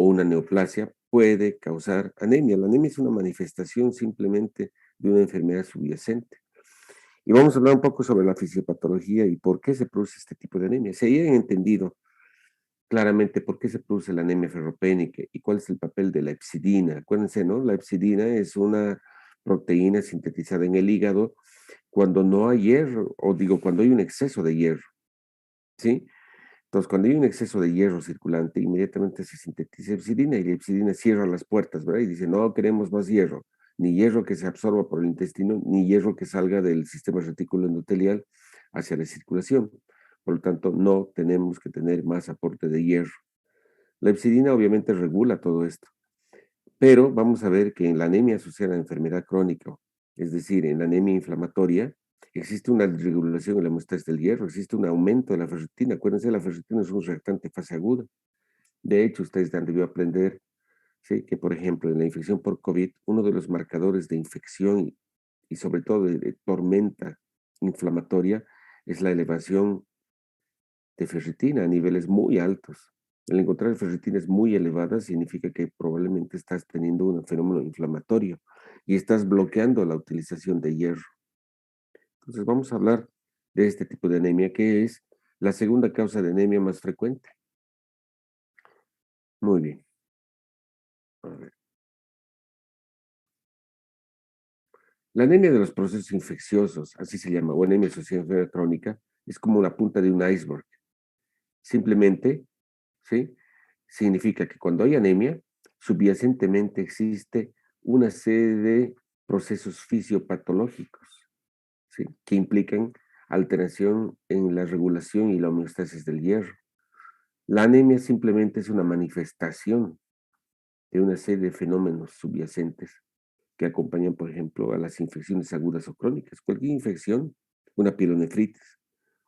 o una neoplasia puede causar anemia. La anemia es una manifestación simplemente de una enfermedad subyacente. Y vamos a hablar un poco sobre la fisiopatología y por qué se produce este tipo de anemia. Se hayan entendido claramente por qué se produce la anemia ferropénica y cuál es el papel de la hepcidina. Acuérdense, ¿no? La hepcidina es una proteína sintetizada en el hígado cuando no hay hierro, o digo, cuando hay un exceso de hierro, ¿sí? Entonces, cuando hay un exceso de hierro circulante, inmediatamente se sintetiza hepcidina y la hepcidina cierra las puertas, ¿verdad? Y dice, no queremos más hierro, ni hierro que se absorba por el intestino, ni hierro que salga del sistema retículo endotelial hacia la circulación. Por lo tanto, no tenemos que tener más aporte de hierro. La hepcidina obviamente regula todo esto, pero vamos a ver que en la anemia asociada a enfermedad crónica, es decir, en la anemia inflamatoria, existe una desregulación en la homeostasis del hierro, existe un aumento de la ferritina. Acuérdense, la ferritina es un reactante fase aguda. De hecho, ustedes han debido aprender, ¿sí?, que, por ejemplo, en la infección por COVID, uno de los marcadores de infección y sobre todo de tormenta inflamatoria es la elevación de ferritina a niveles muy altos. El encontrar ferritinas muy elevadas significa que probablemente estás teniendo un fenómeno inflamatorio y estás bloqueando la utilización de hierro. Entonces vamos a hablar de este tipo de anemia, que es la segunda causa de anemia más frecuente. Muy bien. A ver. La anemia de los procesos infecciosos, así se llama, o anemia asociada a enfermedad crónica, es como la punta de un iceberg. Simplemente, ¿sí?, significa que cuando hay anemia, subyacentemente existe una serie de procesos fisiopatológicos, ¿sí?, que implican alteración en la regulación y la homeostasis del hierro. La anemia simplemente es una manifestación de una serie de fenómenos subyacentes que acompañan, por ejemplo, a las infecciones agudas o crónicas. Cualquier infección, una pielonefritis,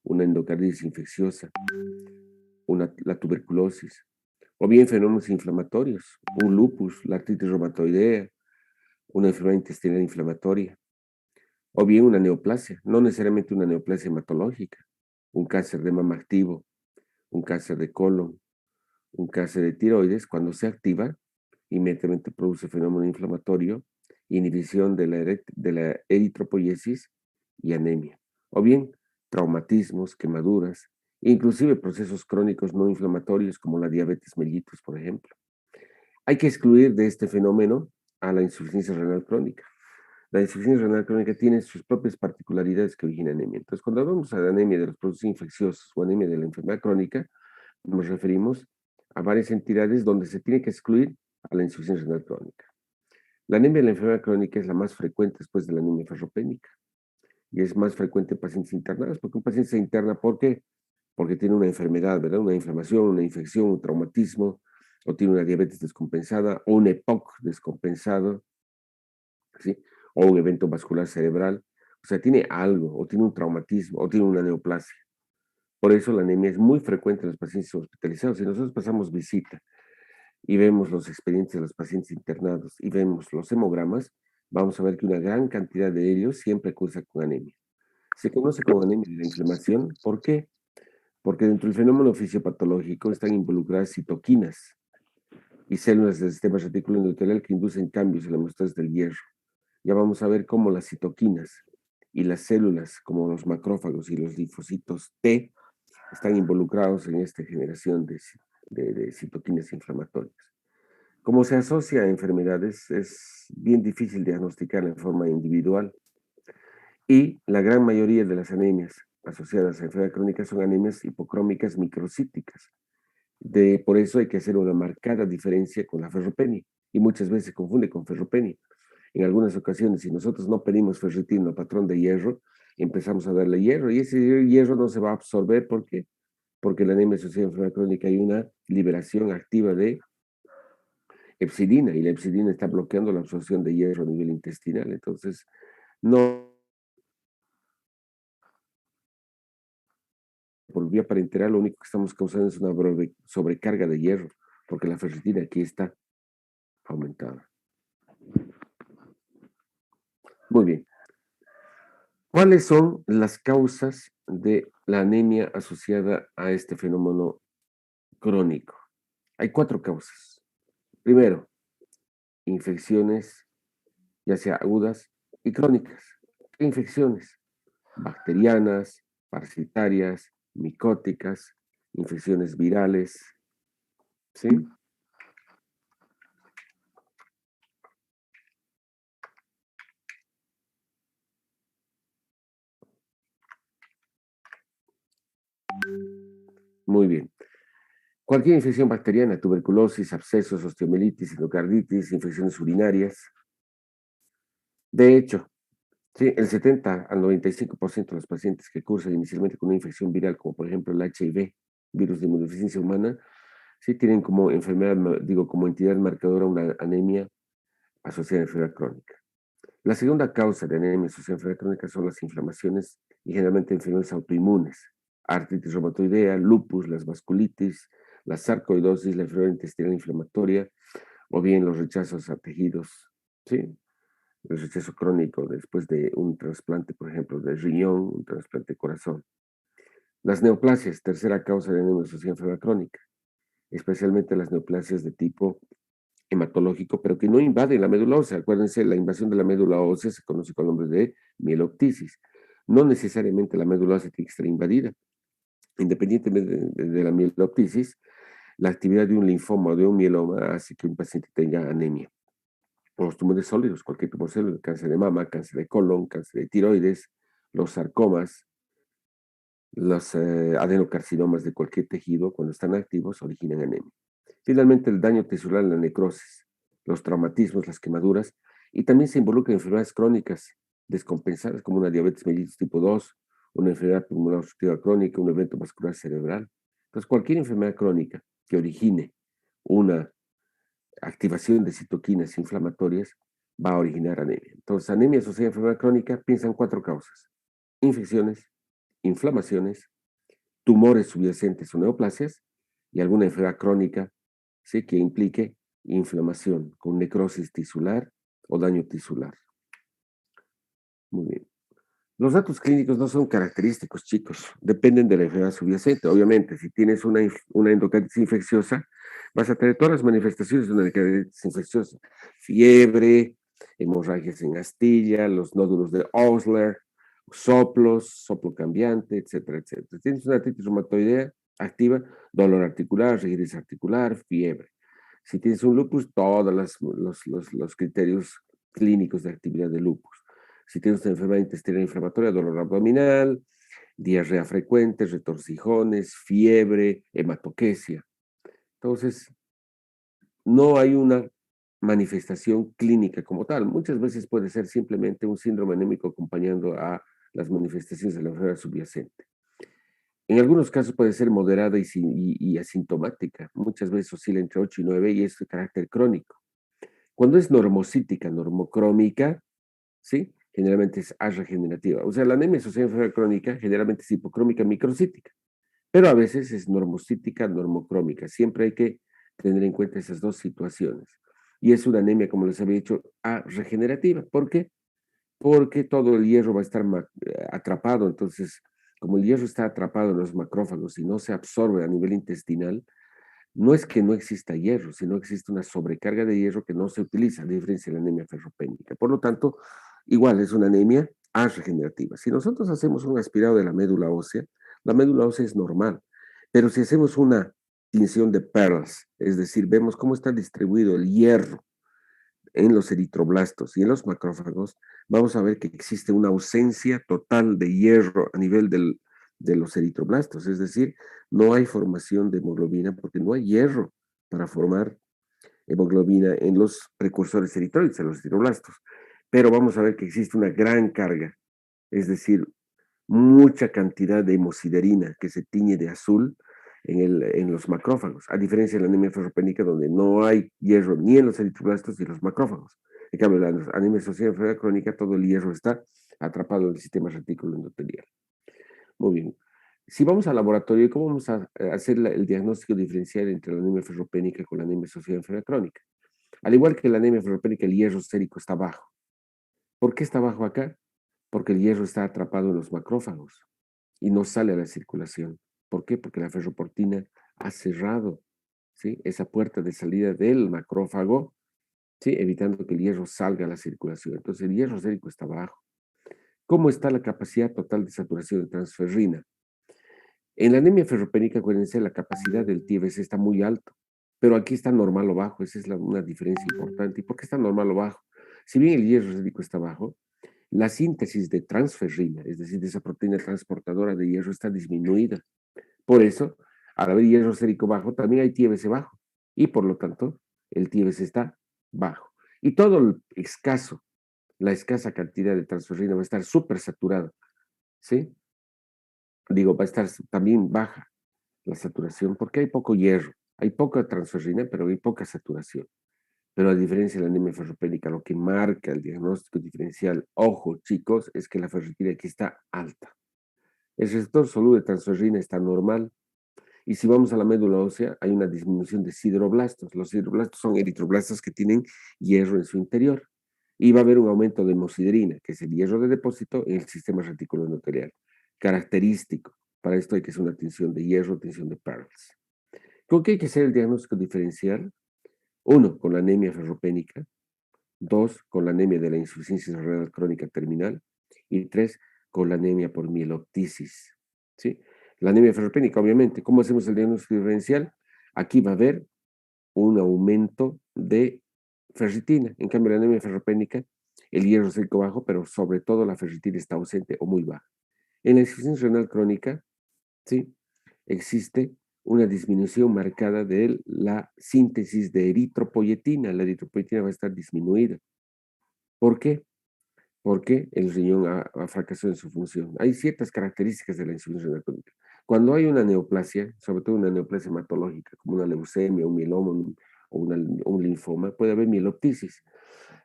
una endocarditis infecciosa, la tuberculosis, o bien fenómenos inflamatorios, un lupus, la artritis reumatoidea, una enfermedad intestinal inflamatoria, o bien una neoplasia, no necesariamente una neoplasia hematológica, un cáncer de mama activo, un cáncer de colon, un cáncer de tiroides. Cuando se activa, inmediatamente produce fenómeno inflamatorio, inhibición de la eritropoiesis y anemia, o bien traumatismos, quemaduras, inclusive procesos crónicos no inflamatorios como la diabetes mellitus, por ejemplo. Hay que excluir de este fenómeno a la insuficiencia renal crónica. La insuficiencia renal crónica tiene sus propias particularidades que originan anemia. Entonces, cuando hablamos de anemia de los procesos infecciosos o anemia de la enfermedad crónica, nos referimos a varias entidades donde se tiene que excluir a la insuficiencia renal crónica. La anemia de la enfermedad crónica es la más frecuente después de la anemia ferropénica y es más frecuente en pacientes internados, porque un paciente se interna, ¿por qué? Porque tiene una enfermedad, ¿verdad? Una inflamación, una infección, un traumatismo, o tiene una diabetes descompensada, o un EPOC descompensado, ¿sí?, o un evento vascular cerebral. O sea, tiene algo, o tiene un traumatismo, o tiene una neoplasia. Por eso la anemia es muy frecuente en los pacientes hospitalizados. Si nosotros pasamos visita y vemos los expedientes de los pacientes internados y vemos los hemogramas, vamos a ver que una gran cantidad de ellos siempre cursa con anemia. Se conoce como anemia de la inflamación. ¿Por qué? Porque dentro del fenómeno fisiopatológico están involucradas citoquinas y células del sistema reticular endotelial que inducen cambios en la homeostasis del hierro. Ya vamos a ver cómo las citoquinas y las células, como los macrófagos y los linfocitos T, están involucrados en esta generación de citoquinas inflamatorias. Como se asocia a enfermedades, es bien difícil diagnosticarla en forma individual y la gran mayoría de las anemias asociadas a enfermedad crónica son anemias hipocrómicas microcíticas. Por eso hay que hacer una marcada diferencia con la ferropenia y muchas veces se confunde con ferropenia. En algunas ocasiones, si nosotros no pedimos ferritina o patrón de hierro, empezamos a darle hierro y ese hierro no se va a absorber. ¿Por qué? Porque la anemia asociada a enfermedad crónica hay una liberación activa de hepcidina y la hepcidina está bloqueando la absorción de hierro a nivel intestinal. Entonces, no, por vía parenteral, lo único que estamos causando es una sobrecarga de hierro, porque la ferritina aquí está aumentada. Muy bien. ¿Cuáles son las causas de la anemia asociada a este fenómeno crónico? Hay 4 causas. Primero, infecciones, ya sea agudas y crónicas. ¿Qué infecciones? Bacterianas, parasitarias, micóticas, infecciones virales, ¿sí? Muy bien. Cualquier infección bacteriana, tuberculosis, abscesos, osteomielitis, endocarditis, infecciones urinarias. De hecho, sí, el 70 al 95% de los pacientes que cursan inicialmente con una infección viral, como por ejemplo el HIV, virus de inmunodeficiencia humana, sí tienen como enfermedad, digo, como entidad marcadora una anemia asociada a enfermedad crónica. La segunda causa de anemia asociada a enfermedad crónica son las inflamaciones y generalmente enfermedades autoinmunes, artritis reumatoidea, lupus, las vasculitis, la sarcoidosis, la enfermedad intestinal inflamatoria o bien los rechazos a tejidos, ¿sí? El rechazo crónico después de un trasplante, por ejemplo, de riñón, un trasplante de corazón. Las neoplasias, tercera causa de anemia asociada a enfermedad crónica, especialmente las neoplasias de tipo hematológico, pero que no invaden la médula ósea. Acuérdense, la invasión de la médula ósea se conoce con el nombre de mieloptisis. No necesariamente la médula ósea tiene que estar invadida. Independientemente de la mieloptisis, la actividad de un linfoma o de un mieloma hace que un paciente tenga anemia. Los tumores sólidos, cualquier tumor sólido, cáncer de mama, cáncer de colon, cáncer de tiroides, los sarcomas, los adenocarcinomas de cualquier tejido, cuando están activos, originan anemia. Finalmente, el daño tisular, la necrosis, los traumatismos, las quemaduras, y también se involucran enfermedades crónicas descompensadas, como una diabetes mellitus tipo 2, una enfermedad pulmonar obstructiva crónica, un evento vascular cerebral. Entonces, cualquier enfermedad crónica que origine una activación de citoquinas inflamatorias va a originar anemia. Entonces, anemia asociada a enfermedad crónica piensa en cuatro causas: infecciones, inflamaciones, tumores subyacentes o neoplasias y alguna enfermedad crónica, ¿sí?, que implique inflamación con necrosis tisular o daño tisular. Muy bien. Los datos clínicos no son característicos, chicos, dependen de la enfermedad subyacente. Obviamente, si tienes una endocarditis infecciosa, vas a tener todas las manifestaciones de una endocarditis infecciosa: fiebre, hemorragias en astilla, los nódulos de Osler, soplos, soplo cambiante, etcétera, etcétera. Si tienes una artritis reumatoidea activa, dolor articular, rigidez articular, fiebre. Si tienes un lupus, todos los criterios clínicos de actividad de lupus. Si tienes una enfermedad intestinal inflamatoria, dolor abdominal, diarrea frecuente, retorcijones, fiebre, hematoquesia. Entonces, no hay una manifestación clínica como tal. Muchas veces puede ser simplemente un síndrome anémico acompañando a las manifestaciones de la enfermedad subyacente. En algunos casos puede ser moderada y asintomática. Muchas veces oscila entre 8 y 9 y es de carácter crónico. Cuando es normocítica, normocrómica, ¿sí? Generalmente es regenerativa. O sea, la anemia asociada a enfermedad crónica generalmente es hipocrómica microcítica, pero a veces es normocítica, normocrómica. Siempre hay que tener en cuenta esas dos situaciones. Y es una anemia, como les había dicho, regenerativa. ¿Por qué? Porque todo el hierro va a estar atrapado. Entonces, como el hierro está atrapado en los macrófagos y no se absorbe a nivel intestinal, no es que no exista hierro, sino que existe una sobrecarga de hierro que no se utiliza, a diferencia de la anemia ferropénica. Por lo tanto, igual es una anemia regenerativa. Si nosotros hacemos un aspirado de la médula ósea es normal, pero si hacemos una tinción de Pearls, es decir, vemos cómo está distribuido el hierro en los eritroblastos y en los macrófagos, vamos a ver que existe una ausencia total de hierro a nivel de los eritroblastos, es decir, no hay formación de hemoglobina porque no hay hierro para formar hemoglobina en los precursores eritroides, en los eritroblastos. Pero vamos a ver que existe una gran carga, es decir, mucha cantidad de hemosiderina que se tiñe de azul en los macrófagos, a diferencia de la anemia ferropénica, donde no hay hierro ni en los eritroblastos ni en los macrófagos. En cambio, la anemia asociada a enfermedad crónica, todo el hierro está atrapado en el sistema retículo endotelial. Muy bien. Si vamos al laboratorio, ¿cómo vamos a hacer el diagnóstico diferencial entre la anemia ferropénica con la anemia asociada a enfermedad crónica? Al igual que la anemia ferropénica, el hierro sérico está bajo. ¿Por qué está bajo acá? Porque el hierro está atrapado en los macrófagos y no sale a la circulación. ¿Por qué? Porque la ferroportina ha cerrado ¿sí? Esa puerta de salida del macrófago, ¿sí? Evitando que el hierro salga a la circulación. Entonces el hierro sérico está bajo. ¿Cómo está la capacidad total de saturación de transferrina? En la anemia ferropénica, acuérdense, la capacidad del TBC está muy alto, pero aquí está normal o bajo, esa es una diferencia importante. ¿Y por qué está normal o bajo? Si bien el hierro sérico está bajo, la síntesis de transferrina, es decir, de esa proteína transportadora de hierro, está disminuida. Por eso, al haber hierro sérico bajo, también hay TBC bajo, y por lo tanto, el TBC está bajo. Y todo el escaso, la escasa cantidad de transferrina va a estar súper saturado, ¿sí? Digo, va a estar también baja la saturación, porque hay poco hierro, hay poca transferrina, pero hay poca saturación. Pero a diferencia de la anemia ferropénica, lo que marca el diagnóstico diferencial, ojo chicos, es que la ferritina aquí está alta. El receptor soluble de transferrina está normal. Y si vamos a la médula ósea, hay una disminución de sideroblastos. Los sideroblastos son eritroblastos que tienen hierro en su interior. Y va a haber un aumento de hemosiderina, que es el hierro de depósito en el sistema reticular endotelial. Característico. Para esto hay que hacer una tinción de hierro, tinción de Pearls. ¿Con qué hay que hacer el diagnóstico diferencial? Uno, con la anemia ferropénica. Dos, con la anemia de la insuficiencia renal crónica terminal. Y tres, con la anemia por mieloptisis. ¿Sí? La anemia ferropénica, obviamente. ¿Cómo hacemos el diagnóstico diferencial? Aquí va a haber un aumento de ferritina. En cambio, la anemia ferropénica, el hierro seco bajo, pero sobre todo la ferritina está ausente o muy baja. En la insuficiencia renal crónica, ¿sí? Existe una disminución marcada de la síntesis de eritropoyetina. La eritropoyetina va a estar disminuida. ¿Por qué? Porque el riñón ha fracasado en su función. Hay ciertas características de la insuficiencia renal crónica. Cuando hay una neoplasia, sobre todo una neoplasia hematológica, como una leucemia, un mieloma o un linfoma, puede haber mieloptisis,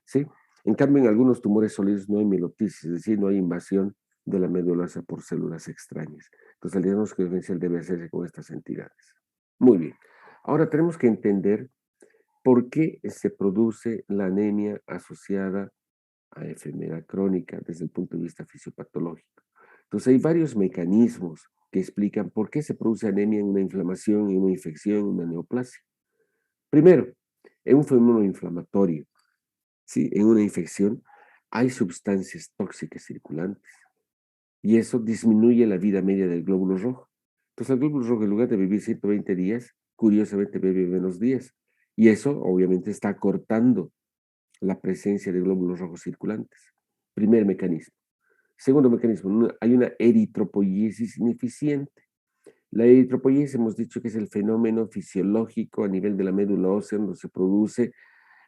¿sí? En cambio, en algunos tumores sólidos no hay mieloptisis, es decir, no hay invasión de la médula ósea por células extrañas. Entonces, el diagnóstico diferencial debe hacerse con estas entidades. Muy bien. Ahora tenemos que entender por qué se produce la anemia asociada a enfermedad crónica desde el punto de vista fisiopatológico. Entonces, hay varios mecanismos que explican por qué se produce anemia en una inflamación, en una infección, en una neoplasia. Primero, en un fenómeno inflamatorio, ¿sí? En una infección hay sustancias tóxicas circulantes y eso disminuye la vida media del glóbulo rojo. Entonces, el glóbulo rojo, en lugar de vivir 120 días, curiosamente vive menos días. Y eso, obviamente, está cortando la presencia de glóbulos rojos circulantes. Primer mecanismo. Segundo mecanismo, hay una eritropoiesis ineficiente. La eritropoiesis hemos dicho que es el fenómeno fisiológico a nivel de la médula ósea donde se produce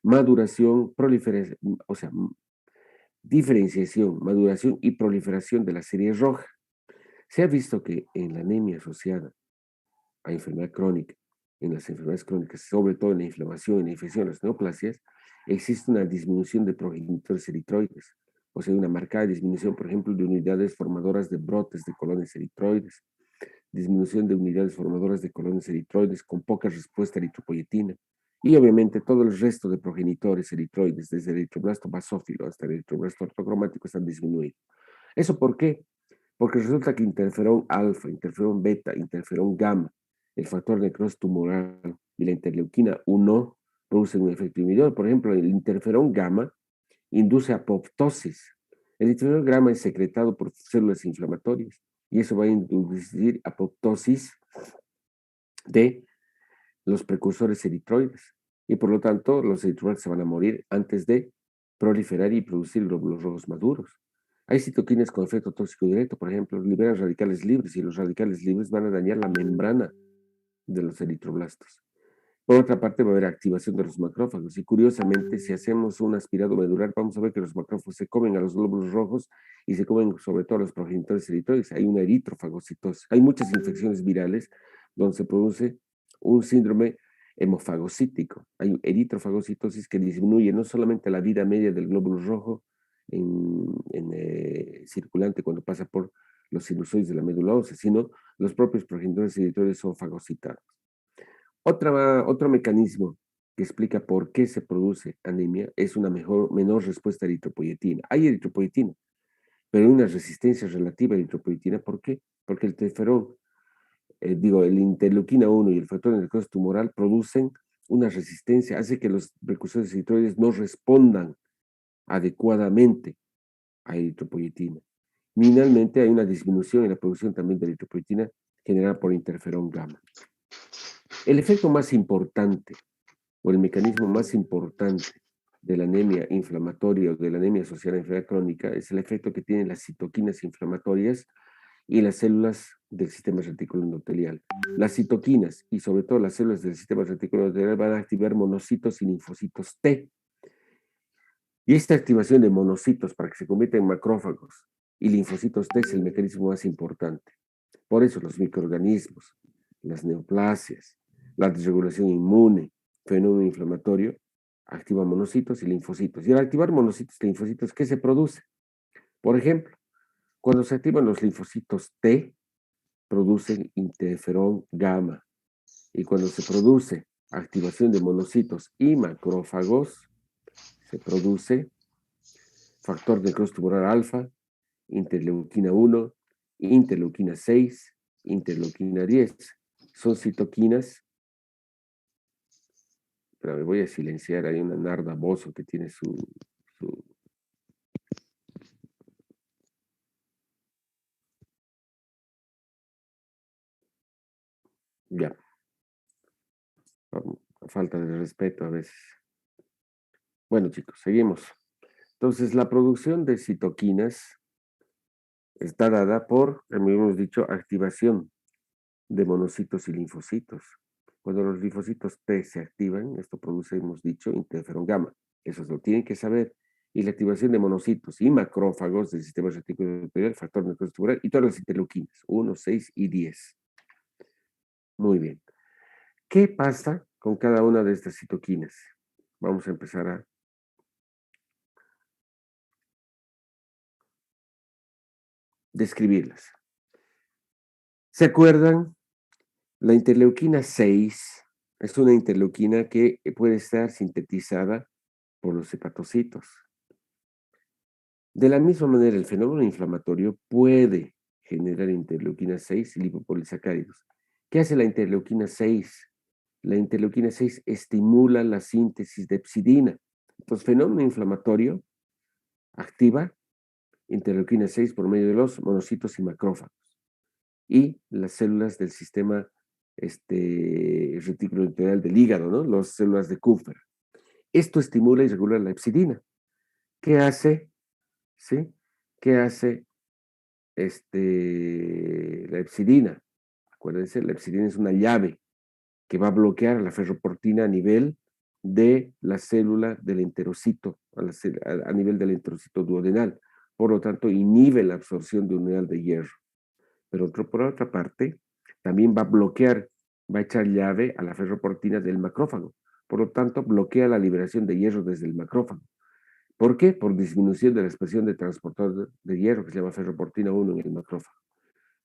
maduración, proliferación, o sea, diferenciación, maduración y proliferación de la serie roja. Se ha visto que en la anemia asociada a enfermedad crónica, en las enfermedades crónicas, sobre todo en la inflamación, en la infección, en las neoplasias, existe una disminución de progenitores eritroides, o sea, una marcada disminución, por ejemplo, de unidades formadoras de brotes de colones eritroides, disminución de unidades formadoras de colones eritroides con poca respuesta a eritropoyetina, y obviamente todo el resto de progenitores eritroides, desde el eritroblasto basófilo hasta el eritroblasto ortocromático, están disminuidos. ¿Eso por qué? Porque resulta que interferón alfa, interferón beta, interferón gamma, el factor necrosis tumoral y la interleuquina 1 producen un efecto inhibidor. Por ejemplo, el interferón gamma induce apoptosis. El interferón gamma es secretado por células inflamatorias y eso va a inducir apoptosis de los precursores eritroides. Y por lo tanto, los eritroides se van a morir antes de proliferar y producir glóbulos rojos maduros. Hay citoquinas con efecto tóxico directo, por ejemplo, liberan radicales libres y los radicales libres van a dañar la membrana de los eritroblastos. Por otra parte, va a haber activación de los macrófagos y curiosamente, si hacemos un aspirado medular, vamos a ver que los macrófagos se comen a los glóbulos rojos y se comen sobre todo a los progenitores eritroides. Hay una eritrofagocitosis. Hay muchas infecciones virales donde se produce un síndrome hemofagocítico. Hay eritrofagocitosis que disminuye no solamente la vida media del glóbulo rojo circulante cuando pasa por los sinusoides de la médula ósea, sino los propios progenitores eritroides son fagocitados. Otro mecanismo que explica por qué se produce anemia es una menor respuesta a eritropoyetina. Hay eritropoyetina, pero hay una resistencia relativa a eritropoyetina. ¿Por qué? Porque el interferón el interleuquina 1 y el factor de necrosis tumoral producen una resistencia, hace que los precursores eritroides no respondan adecuadamente a eritropoyetina. Finalmente, hay una disminución en la producción también de eritropoyetina generada por interferón gamma. El efecto más importante, o el mecanismo más importante de la anemia inflamatoria o de la anemia asociada a enfermedad crónica, es el efecto que tienen las citoquinas inflamatorias y las células del sistema reticular endotelial. Las citoquinas y sobre todo las células del sistema reticular endotelial van a activar monocitos y linfocitos T. Y esta activación de monocitos para que se conviertan en macrófagos y linfocitos T es el mecanismo más importante. Por eso los microorganismos, las neoplasias, la desregulación inmune, fenómeno inflamatorio, activan monocitos y linfocitos. Y al activar monocitos y linfocitos, ¿qué se produce? Por ejemplo, cuando se activan los linfocitos T, producen interferón gamma. Y cuando se produce activación de monocitos y macrófagos, se produce factor de necrosis tumoral alfa, interleuquina 1, interleuquina 6, interleuquina 10. Son citoquinas. Pero me voy a silenciar, hay una Narda Bozo que tiene su... Ya, a falta de respeto a veces. Bueno, chicos, seguimos. Entonces, la producción de citoquinas está dada por, como hemos dicho, activación de monocitos y linfocitos. Cuando los linfocitos T se activan, esto produce, hemos dicho, interferón gamma. Eso lo tienen que saber. Y la activación de monocitos y macrófagos del sistema reticular endotelial, factor necrosis tumoral y todas las interleuquinas, 1, 6 y 10. Muy bien. ¿Qué pasa con cada una de estas citoquinas? Vamos a empezar a describirlas. ¿Se acuerdan? La interleuquina 6 es una interleuquina que puede estar sintetizada por los hepatocitos. De la misma manera, el fenómeno inflamatorio puede generar interleuquina 6 y lipopolisacáridos. ¿Qué hace la interleuquina 6? La interleuquina 6 estimula la síntesis de hepcidina. Entonces, fenómeno inflamatorio activa interleuquina 6 por medio de los monocitos y macrófagos y las células del sistema retículo endotelial del hígado, ¿no? Las células de Kupffer. Esto estimula y regula la hepcidina. ¿Qué hace? ¿Sí? ¿Qué hace la hepcidina? Acuérdense, la hepcidina es una llave que va a bloquear a la ferroportina a nivel de la célula del enterocito, a nivel del enterocito duodenal. Por lo tanto, inhibe la absorción de unidad de hierro. Pero por otra parte, también va a bloquear, va a echar llave a la ferroportina del macrófago. Por lo tanto, bloquea la liberación de hierro desde el macrófago. ¿Por qué? Por disminución de la expresión de transportador de hierro que se llama ferroportina 1 en el macrófago.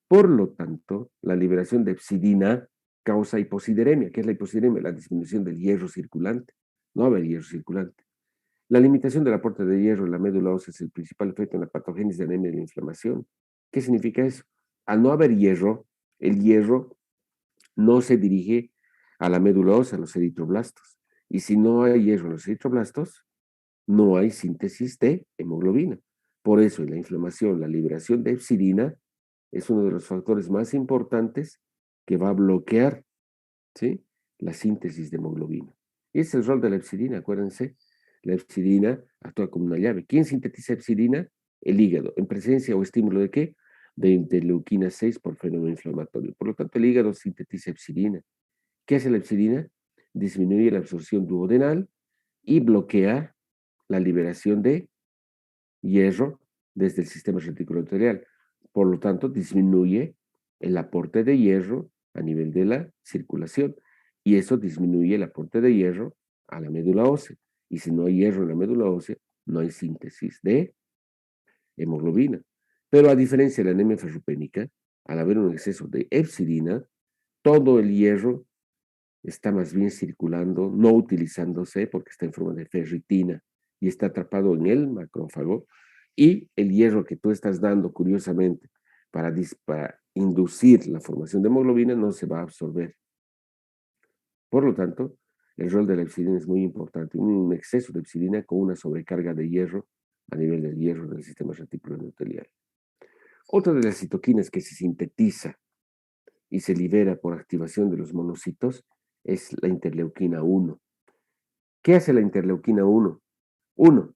Por lo tanto, la liberación de hepcidina causa hipocideremia. ¿Qué es la hipocideremia? La disminución del hierro circulante. No haber hierro circulante. La limitación del aporte de hierro en la médula ósea es el principal efecto en la patogénesis de anemia y la inflamación. ¿Qué significa eso? Al no haber hierro, el hierro no se dirige a la médula ósea, a los eritroblastos. Y si no hay hierro en los eritroblastos, no hay síntesis de hemoglobina. Por eso, en la inflamación, la liberación de hepcidina es uno de los factores más importantes que va a bloquear, ¿sí?, la síntesis de hemoglobina. Y ese es el rol de la hepcidina, acuérdense. La hepcidina actúa como una llave. ¿Quién sintetiza hepcidina? El hígado. ¿En presencia o estímulo de qué? De interleuquina 6 por fenómeno inflamatorio. Por lo tanto, el hígado sintetiza hepcidina. ¿Qué hace la hepcidina? Disminuye la absorción duodenal y bloquea la liberación de hierro desde el sistema reticular endotelial. Por lo tanto, disminuye el aporte de hierro a nivel de la circulación y eso disminuye el aporte de hierro a la médula ósea. Y si no hay hierro en la médula ósea, no hay síntesis de hemoglobina. Pero a diferencia de la anemia ferropénica, al haber un exceso de hepcidina, todo el hierro está más bien circulando, no utilizándose porque está en forma de ferritina y está atrapado en el macrófago. Y el hierro que tú estás dando, curiosamente, para inducir la formación de hemoglobina, no se va a absorber. Por lo tanto, el rol de la epsilina es muy importante. Un exceso de epsilina con una sobrecarga de hierro a nivel del hierro del sistema reticular endotelial. Otra de las citoquinas que se sintetiza y se libera por activación de los monocitos es la interleuquina 1. ¿Qué hace la interleuquina 1? 1.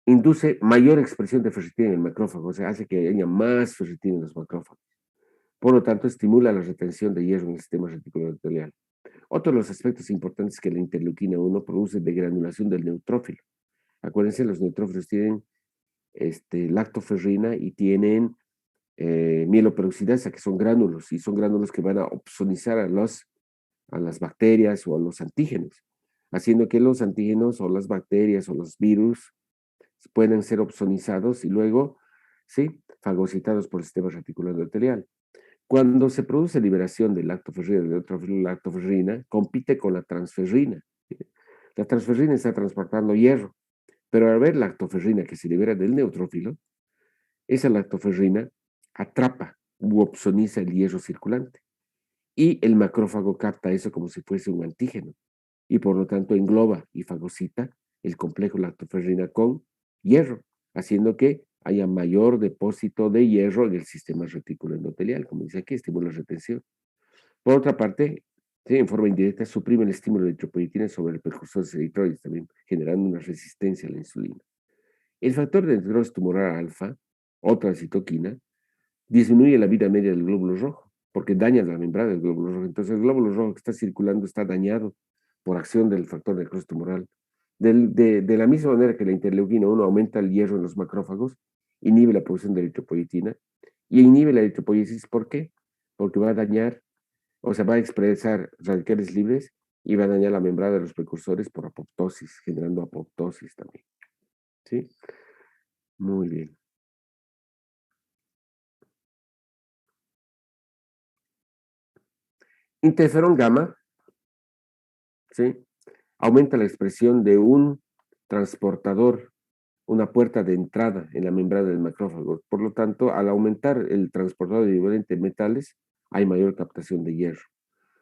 Induce mayor expresión de ferritina en el macrófago, o sea, hace que haya más ferritina en los macrófagos. Por lo tanto, estimula la retención de hierro en el sistema reticular endotelial. Otro de los aspectos importantes que la interleuquina 1 produce degranulación del neutrófilo. Acuérdense, los neutrófilos tienen lactoferrina y tienen mieloperoxidasa, que son gránulos, y son gránulos que van a opsonizar a las bacterias o a los antígenos, haciendo que los antígenos o las bacterias o los virus pueden ser opsonizados y luego, ¿sí?, fagocitados por el sistema reticular endotelial. Cuando se produce liberación de lactoferrina, de lactoferrina, compite con la transferrina. La transferrina está transportando hierro, pero al haber lactoferrina que se libera del neutrófilo, esa lactoferrina atrapa u opsoniza el hierro circulante. Y el macrófago capta eso como si fuese un antígeno. Y por lo tanto engloba y fagocita el complejo lactoferrina con hierro, haciendo que haya mayor depósito de hierro en el sistema retículo endotelial, como dice aquí, estimula la retención. Por otra parte, sí, en forma indirecta, suprime el estímulo de eritropoyetina sobre el precursor de eritroides, también generando una resistencia a la insulina. El factor de necrosis tumoral alfa, otra citoquina, disminuye la vida media del glóbulo rojo, porque daña la membrana del glóbulo rojo. Entonces, el glóbulo rojo que está circulando está dañado por acción del factor de necrosis tumoral. De la misma manera que la interleuquina 1 aumenta el hierro en los macrófagos, inhibe la producción de eritropoyetina y inhibe la eritropoyesis. ¿Por qué? Porque va a dañar, o sea, va a expresar radicales libres y va a dañar la membrana de los precursores por apoptosis, generando apoptosis también. ¿Sí? Muy bien. Interferón gamma, ¿sí?, aumenta la expresión de un transportador, una puerta de entrada en la membrana del macrófago. Por lo tanto, al aumentar el transportador de diferentes metales, hay mayor captación de hierro.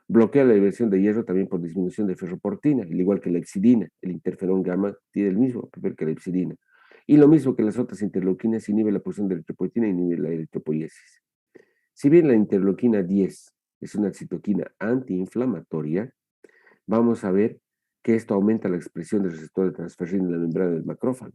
Bloquea la liberación de hierro también por disminución de ferroportina, al igual que la epsilina. El interferón gamma tiene el mismo papel que la epsilina. Y lo mismo que las otras interleuquinas, inhibe la producción de eritropoyetina y inhibe la eritropoiesis. Si bien la interleuquina 10 es una citoquina antiinflamatoria, vamos a ver que esto aumenta la expresión del receptor de transferrina en la membrana del macrófago.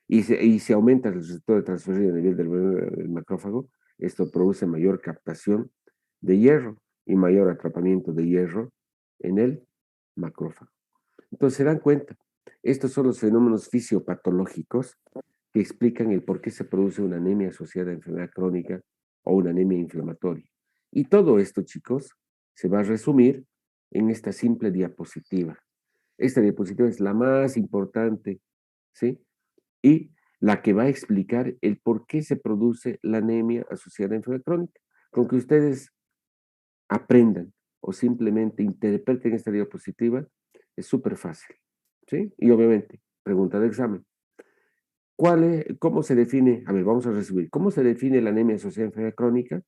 Y si aumenta el receptor de transferrina a nivel del macrófago, esto produce mayor captación de hierro y mayor atrapamiento de hierro en el macrófago. Entonces, se dan cuenta, estos son los fenómenos fisiopatológicos que explican el por qué se produce una anemia asociada a enfermedad crónica o una anemia inflamatoria. Y todo esto, chicos, se va a resumir en esta simple diapositiva. Esta diapositiva es la más importante, ¿sí? Y la que va a explicar el por qué se produce la anemia asociada a enfermedad crónica. Con que ustedes aprendan o simplemente interpreten esta diapositiva, es súper fácil, ¿sí? Y obviamente, pregunta de examen. ¿Cómo se define? A ver, vamos a resumir. ¿Cómo se define la anemia asociada a enfermedad crónica?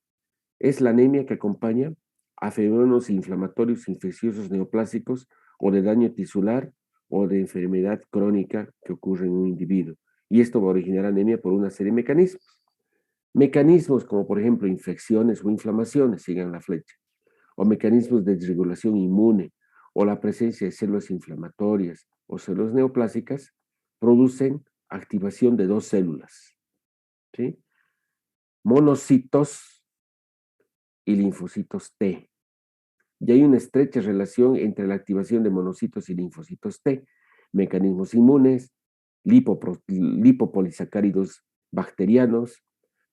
Es la anemia que acompaña a fenómenos inflamatorios, infecciosos, neoplásicos o de daño tisular o de enfermedad crónica que ocurre en un individuo. Y esto va a originar anemia por una serie de mecanismos. Mecanismos como, por ejemplo, infecciones o inflamaciones, sigan la flecha, o mecanismos de desregulación inmune, o la presencia de células inflamatorias o células neoplásicas, producen activación de dos células, ¿sí? Monocitos y linfocitos T. Y hay una estrecha relación entre la activación de monocitos y linfocitos T, mecanismos inmunes, lipopolisacáridos bacterianos,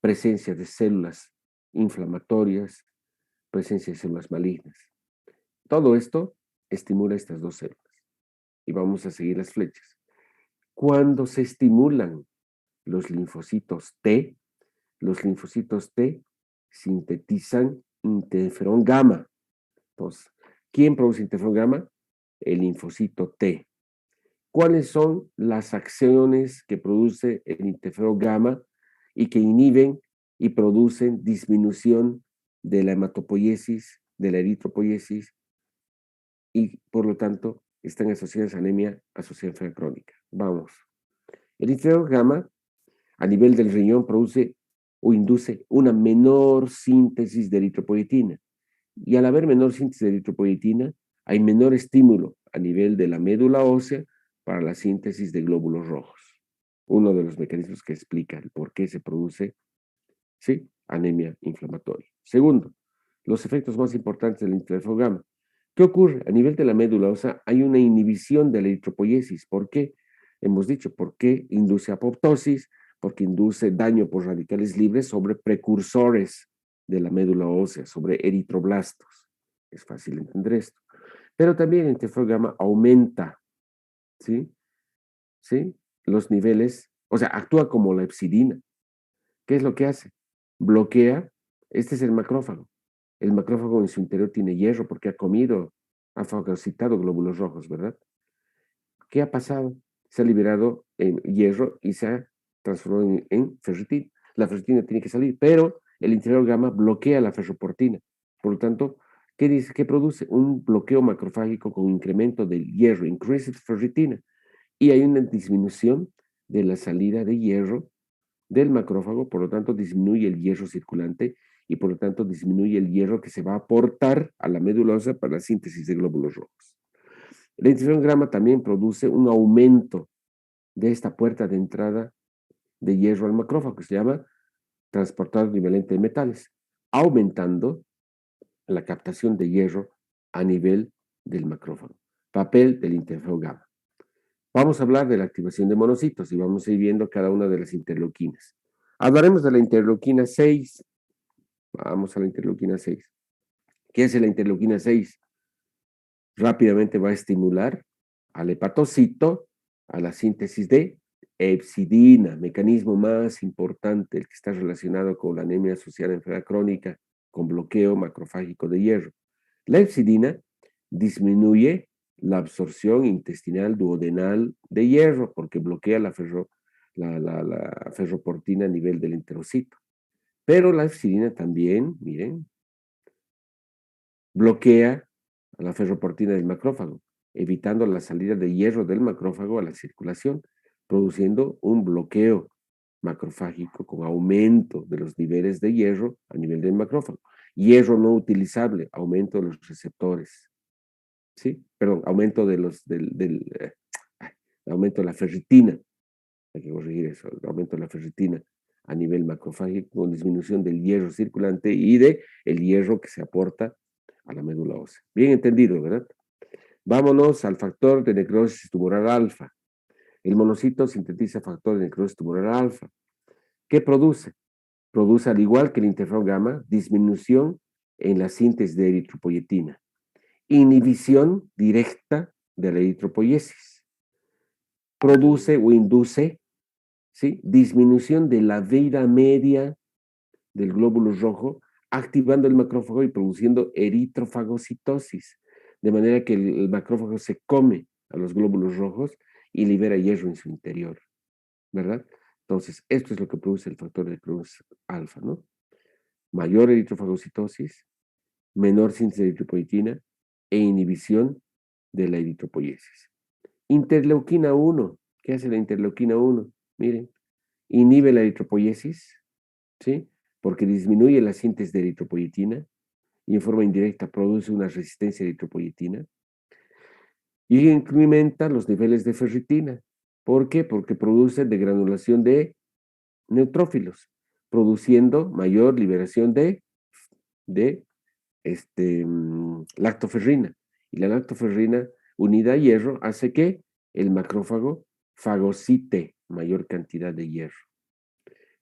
presencia de células inflamatorias, presencia de células malignas. Todo esto estimula estas dos células. Y vamos a seguir las flechas. Cuando se estimulan los linfocitos T sintetizan interferón gamma. Entonces, ¿quién produce interferón gamma? El linfocito T. ¿Cuáles son las acciones que produce el interferón gamma y que inhiben y producen disminución de la hematopoiesis, de la eritropoiesis, y por lo tanto están asociadas a anemia asociada a enfermedad crónica. Vamos. El interferón gamma a nivel del riñón produce o induce una menor síntesis de eritropoietina. Y al haber menor síntesis de eritropoietina, hay menor estímulo a nivel de la médula ósea para la síntesis de glóbulos rojos. Uno de los mecanismos que explica el por qué se produce, ¿sí?, anemia inflamatoria. Segundo, los efectos más importantes del interferón gamma. ¿Qué ocurre? A nivel de la médula ósea hay una inhibición de la eritropoiesis. ¿Por qué? Hemos dicho, porque induce apoptosis, porque induce daño por radicales libres sobre precursores de la médula ósea, sobre eritroblastos. Es fácil entender esto. Pero también el interferón gamma aumenta, ¿sí? ¿Sí? Los niveles, o sea, actúa como la hepcidina. ¿Qué es lo que hace? Bloquea, este es el macrófago. El macrófago en su interior tiene hierro porque ha comido, ha fagocitado glóbulos rojos, ¿verdad? ¿Qué ha pasado? Se ha liberado hierro y se ha transformado en ferritina. La ferritina tiene que salir, pero el interferón gamma bloquea la ferroportina. Por lo tanto, ¿qué dice? ¿Qué produce? Un bloqueo macrofágico con incremento del hierro, increased ferritina. Y hay una disminución de la salida de hierro del macrófago, por lo tanto disminuye el hierro circulante y por lo tanto disminuye el hierro que se va a aportar a la médula ósea para la síntesis de glóbulos rojos. El interferón gamma también produce un aumento de esta puerta de entrada de hierro al macrófago, que se llama transportador equivalente de metales, aumentando la captación de hierro a nivel del macrófago. Papel del interferón gamma. Vamos a hablar de la activación de monocitos y vamos a ir viendo cada una de las interleuquinas. Hablaremos de la interleuquina 6. Vamos a la interleuquina 6. ¿Qué hace la interleuquina 6? Rápidamente va a estimular al hepatocito a la síntesis de hepcidina, mecanismo más importante, el que está relacionado con la anemia asociada a enfermedad crónica, con bloqueo macrofágico de hierro. La hepcidina disminuye la absorción intestinal duodenal de hierro porque bloquea la ferroportina a nivel del enterocito. Pero la hepcidina también, miren, bloquea a la ferroportina del macrófago, evitando la salida de hierro del macrófago a la circulación, produciendo un bloqueo macrofágico con aumento de los niveles de hierro a nivel del macrófago. Hierro no utilizable, aumento de los receptores. ¿Sí? Perdón, aumento de aumento de la ferritina. Hay que corregir eso, el aumento de la ferritina a nivel macrofágico con disminución del hierro circulante y de el hierro que se aporta a la médula ósea. Bien entendido, ¿verdad? Vámonos al factor de necrosis tumoral alfa. El monocito sintetiza factor de necrosis tumoral alfa. ¿Qué produce? Produce, al igual que el interferón gamma, disminución en la síntesis de eritropoyetina, inhibición directa de la eritropoiesis, produce o induce, ¿sí?, disminución de la vida media del glóbulo rojo, activando el macrófago y produciendo eritrofagocitosis, de manera que el macrófago se come a los glóbulos rojos y libera hierro en su interior, ¿verdad? Entonces, esto es lo que produce el factor de Cruz alfa, ¿no? Mayor eritrofagocitosis, menor síntesis de eritropoyetina e inhibición de la eritropoiesis. Interleuquina 1, ¿qué hace la interleuquina 1? Miren, inhibe la eritropoiesis, ¿sí? Porque disminuye la síntesis de eritropoyetina y en forma indirecta produce una resistencia a eritropoyetina y incrementa los niveles de ferritina. ¿Por qué? Porque produce degranulación de neutrófilos, produciendo mayor liberación de lactoferrina. Y la lactoferrina unida a hierro hace que el macrófago fagocite mayor cantidad de hierro.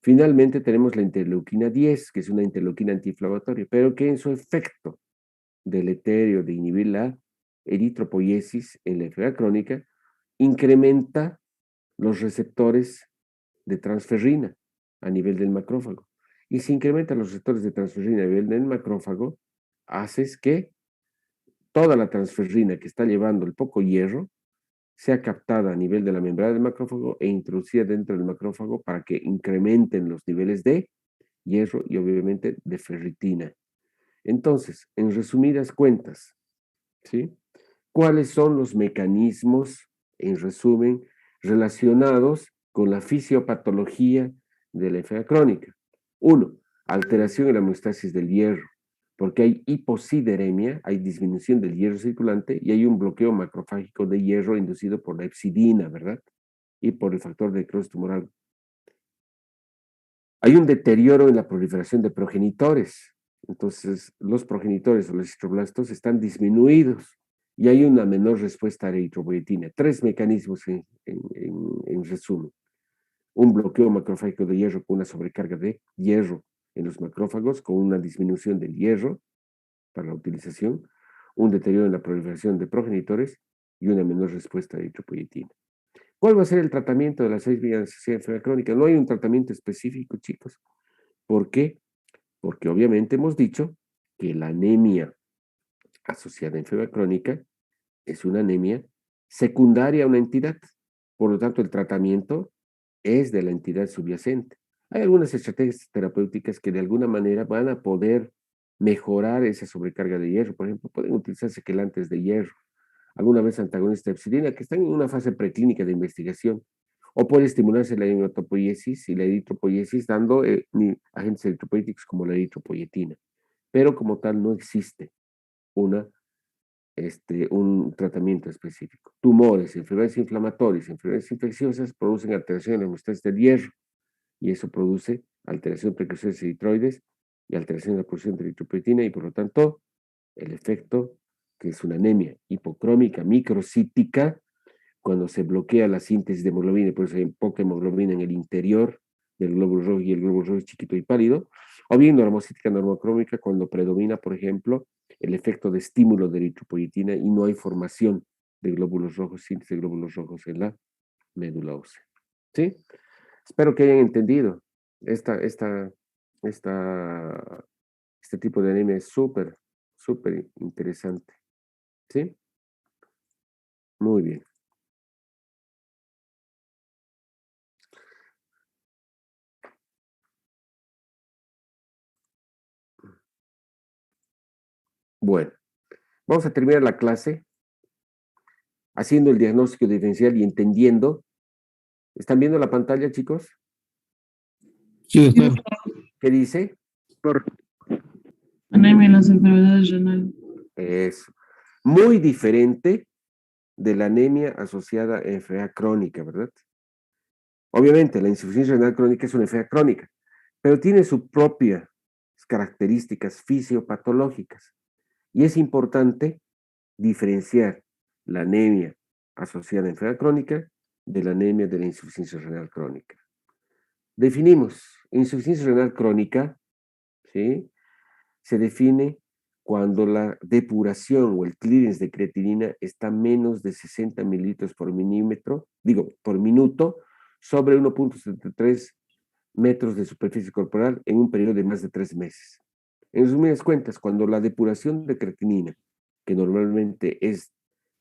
Finalmente tenemos la interleuquina 10, que es una interleuquina antiinflamatoria, pero que en su efecto deleterio de inhibir la eritropoiesis en la enfermedad crónica, incrementa los receptores de transferrina a nivel del macrófago. Y si incrementan los receptores de transferrina a nivel del macrófago, haces que toda la transferrina que está llevando el poco hierro sea captada a nivel de la membrana del macrófago e introducida dentro del macrófago para que incrementen los niveles de hierro y obviamente de ferritina. Entonces, en resumidas cuentas, ¿sí? ¿Cuáles son los mecanismos, en resumen, relacionados con la fisiopatología de la enfermedad crónica? Uno, alteración en la homeostasis del hierro, porque hay hiposideremia, hay disminución del hierro circulante y hay un bloqueo macrofágico de hierro inducido por la hepcidina, ¿verdad? Y por el factor de necrosis tumoral. Hay un deterioro en la proliferación de progenitores. Entonces, los progenitores o los eritroblastos están disminuidos y hay una menor respuesta a la eritropoyetina. Tres mecanismos en resumen. Un bloqueo macrofágico de hierro con una sobrecarga de hierro en los macrófagos, con una disminución del hierro para la utilización, un deterioro en la proliferación de progenitores y una menor respuesta a la eritropoyetina. ¿Cuál va a ser el tratamiento de las 6 vías de enfermedad crónica? No hay un tratamiento específico, chicos. ¿Por qué? Porque obviamente hemos dicho que la anemia asociada a enfermedad crónica es una anemia secundaria a una entidad. Por lo tanto, el tratamiento es de la entidad subyacente. Hay algunas estrategias terapéuticas que de alguna manera van a poder mejorar esa sobrecarga de hierro. Por ejemplo, pueden utilizarse quelantes de hierro, alguna vez antagonistas de epsilina, que están en una fase preclínica de investigación. O puede estimularse la hematopoiesis y la eritropoiesis dando agentes eritropoyéticos como la eritropoyetina. Pero como tal no existe una, un tratamiento específico. Tumores, enfermedades inflamatorias, enfermedades infecciosas producen alteración en la homeostasis del hierro y eso produce alteración de precursores eritroides y alteración de la producción de eritropoyetina y por lo tanto el efecto que es una anemia hipocrómica microcítica cuando se bloquea la síntesis de hemoglobina y por eso hay poca hemoglobina en el interior del glóbulo rojo y el glóbulo rojo es chiquito y pálido, o bien normocítica normocrómica cuando predomina, por ejemplo, el efecto de estímulo de eritropoyetina y no hay formación de glóbulos rojos, síntesis de glóbulos rojos en la médula ósea. ¿Sí? Espero que hayan entendido. Esta, este tipo de anemia es súper, súper interesante. ¿Sí? Muy bien. Bueno, vamos a terminar la clase haciendo el diagnóstico diferencial y entendiendo. ¿Están viendo la pantalla, chicos? Sí, doctor. ¿Qué dice? Anemia en las enfermedades renales. Es muy diferente de la anemia asociada a enfermedad crónica, ¿verdad? Obviamente, la insuficiencia renal crónica es una enfermedad crónica, pero tiene sus propias características fisiopatológicas. Y es importante diferenciar la anemia asociada a enfermedad crónica de la anemia de la insuficiencia renal crónica. Definimos insuficiencia renal crónica, ¿sí? Se define cuando la depuración o el clearance de creatinina está menos de 60 mililitros por milímetro, por minuto, sobre 1.73 metros de superficie corporal en un periodo de más de 3 meses. En resumidas cuentas, cuando la depuración de creatinina, que normalmente es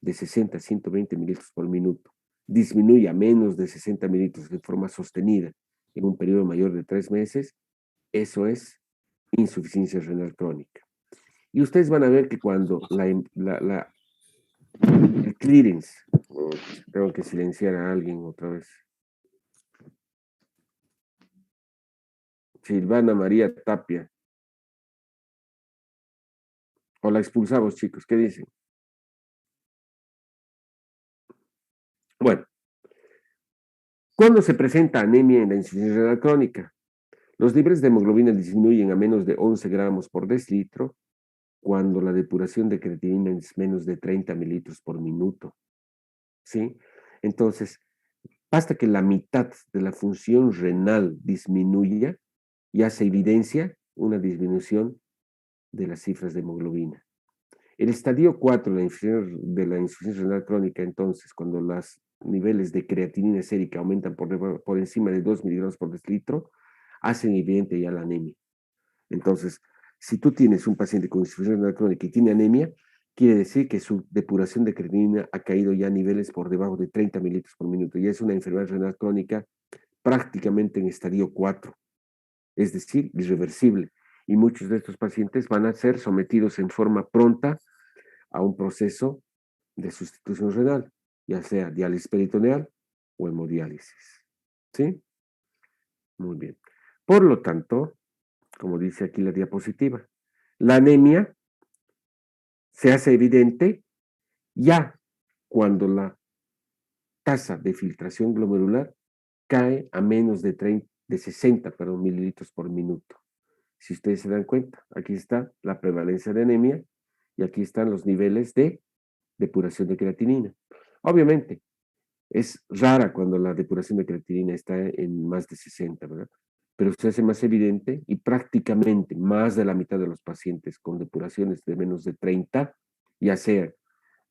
de 60 a 120 mililitros por minuto, disminuye a menos de 60 mililitros de forma sostenida en un periodo mayor de 3 meses, eso es insuficiencia renal crónica. Y ustedes van a ver que cuando el clearance, tengo que silenciar a alguien otra vez. Silvana María Tapia. O la expulsamos, chicos, ¿qué dicen? Bueno, ¿cuándo se presenta anemia en la insuficiencia renal crónica? Los niveles de hemoglobina disminuyen a menos de 11 gramos por decilitro cuando la depuración de creatinina es menos de 30 mililitros por minuto. ¿Sí? Entonces, basta que la mitad de la función renal disminuya, ya se evidencia una disminución de las cifras de hemoglobina. El estadio 4 de la insuficiencia renal crónica, entonces, cuando los niveles de creatinina sérica aumentan por encima de 2 miligramos por decilitro, hacen evidente ya la anemia. Entonces, si tú tienes un paciente con insuficiencia renal crónica y tiene anemia, quiere decir que su depuración de creatinina ha caído ya a niveles por debajo de 30 mililitros por minuto. Ya es una enfermedad renal crónica prácticamente en estadio 4. es decir, irreversible. Y muchos de estos pacientes van a ser sometidos en forma pronta a un proceso de sustitución renal, ya sea diálisis peritoneal o hemodiálisis. ¿Sí? Muy bien. Por lo tanto, como dice aquí la diapositiva, la anemia se hace evidente ya cuando la tasa de filtración glomerular cae a menos de 60 mililitros por minuto. Si ustedes se dan cuenta, aquí está la prevalencia de anemia y aquí están los niveles de depuración de creatinina. Obviamente, es rara cuando la depuración de creatinina está en más de 60, ¿verdad? Pero se hace más evidente y prácticamente más de la mitad de los pacientes con depuraciones de menos de 30, ya sea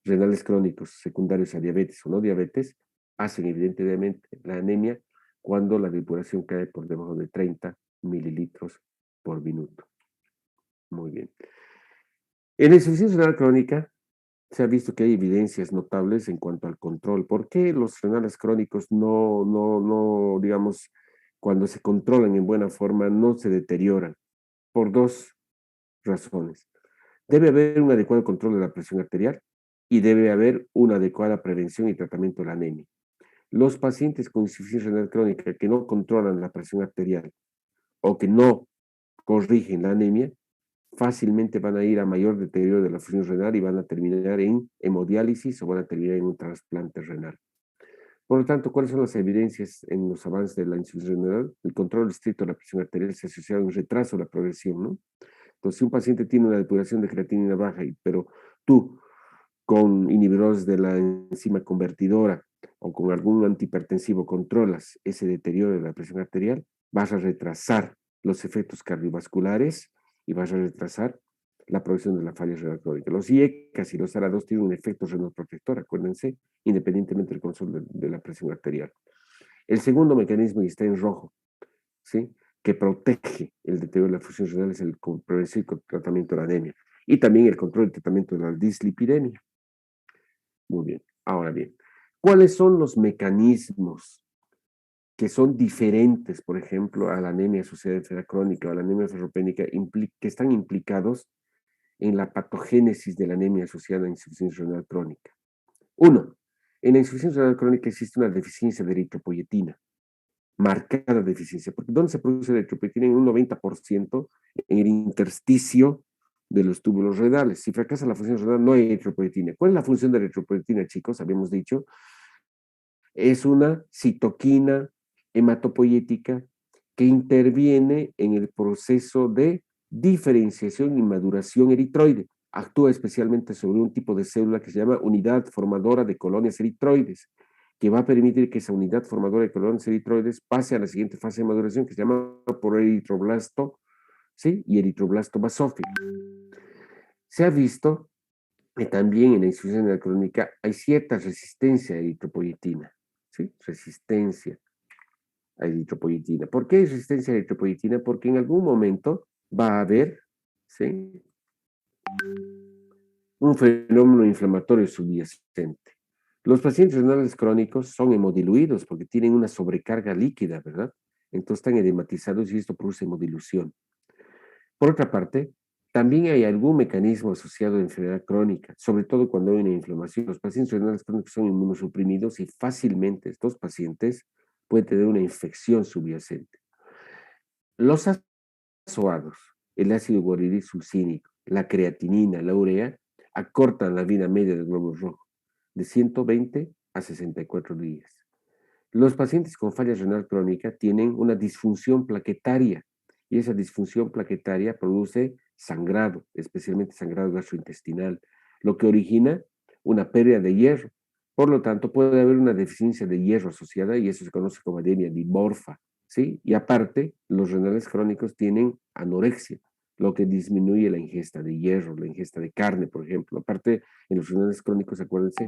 renales crónicos secundarios a diabetes o no diabetes, hacen evidentemente la anemia cuando la depuración cae por debajo de 30 mililitros por minuto. Muy bien. En la insuficiencia renal crónica se ha visto que hay evidencias notables en cuanto al control. ¿Por qué los renales crónicos digamos, cuando se controlan en buena forma, no se deterioran? Por dos razones. Debe haber un adecuado control de la presión arterial y debe haber una adecuada prevención y tratamiento de la anemia. Los pacientes con insuficiencia renal crónica que no controlan la presión arterial o que no corrigen la anemia, fácilmente van a ir a mayor deterioro de la función renal y van a terminar en hemodiálisis o van a terminar en un trasplante renal. Por lo tanto, ¿cuáles son las evidencias en los avances de la insuficiencia renal? El control estricto de la presión arterial se asocia a un retraso de la progresión, ¿no? Entonces, si un paciente tiene una depuración de creatinina baja, pero tú con inhibidores de la enzima convertidora o con algún antihipertensivo controlas ese deterioro de la presión arterial, vas a retrasar los efectos cardiovasculares y vas a retrasar la progresión de la falla renal crónica. Los IECAS y los ARA2 tienen un efecto renoprotector, acuérdense, independientemente del control de la presión arterial. El segundo mecanismo, y está en rojo, ¿sí?, que protege el deterioro de la función renal es el prevención y tratamiento de la anemia. Y también el control y tratamiento de la dislipidemia. Muy bien. Ahora bien, ¿cuáles son los mecanismos que son diferentes, por ejemplo, a la anemia asociada a enfermedad crónica o a la anemia ferropénica, que están implicados en la patogénesis de la anemia asociada a insuficiencia renal crónica? Uno, en la insuficiencia renal crónica existe una deficiencia de eritropoyetina, marcada deficiencia, porque ¿dónde se produce la eritropoyetina? En un 90% en el intersticio de los túbulos renales. Si fracasa la función renal, no hay eritropoyetina. ¿Cuál es la función de la eritropoyetina, chicos? Habíamos dicho, es una citoquina hematopoyética que interviene en el proceso de diferenciación y maduración eritroide. Actúa especialmente sobre un tipo de célula que se llama unidad formadora de colonias eritroides, que va a permitir que esa unidad formadora de colonias eritroides pase a la siguiente fase de maduración, que se llama proeritroblasto, ¿sí?, y eritroblasto basófilo. Se ha visto que también en la insuficiencia renal crónica hay cierta resistencia a eritropoyetina, ¿sí? Resistencia a eritropoyetina. ¿Por qué hay resistencia a eritropoyetina? Porque en algún momento va a haber, ¿sí?, un fenómeno inflamatorio subyacente. Los pacientes renales crónicos son hemodiluidos porque tienen una sobrecarga líquida, ¿verdad? Entonces están edematizados y esto produce hemodilución. Por otra parte, también hay algún mecanismo asociado a enfermedad crónica, sobre todo cuando hay una inflamación. Los pacientes renales crónicos son inmunosuprimidos y fácilmente estos pacientes pueden tener una infección subyacente. Los azoados, el ácido guaridil succínico, la creatinina, la urea, acortan la vida media del glóbulo rojo de 120 a 64 días. Los pacientes con falla renal crónica tienen una disfunción plaquetaria y esa disfunción plaquetaria produce sangrado, especialmente sangrado gastrointestinal, lo que origina una pérdida de hierro. Por lo tanto, puede haber una deficiencia de hierro asociada y eso se conoce como anemia dimorfa, ¿sí? Y aparte, los renales crónicos tienen anorexia, lo que disminuye la ingesta de hierro, la ingesta de carne, por ejemplo. Aparte, en los renales crónicos, acuérdense,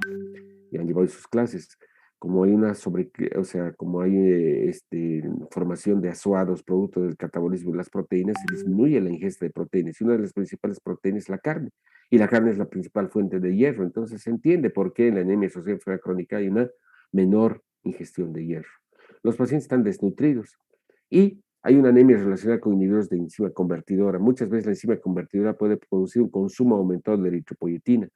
y han llevado sus clases, como hay o sea, como hay formación de azoados producto del catabolismo de las proteínas, se disminuye la ingesta de proteínas. Y una de las principales proteínas es la carne. Y la carne es la principal fuente de hierro. Entonces se entiende por qué en la anemia asociada a enfermedad crónica hay una menor ingestión de hierro. Los pacientes están desnutridos y Hay una anemia relacionada con inhibidores de enzima convertidora. Muchas veces la enzima convertidora puede producir un consumo aumentado de eritropoyetina,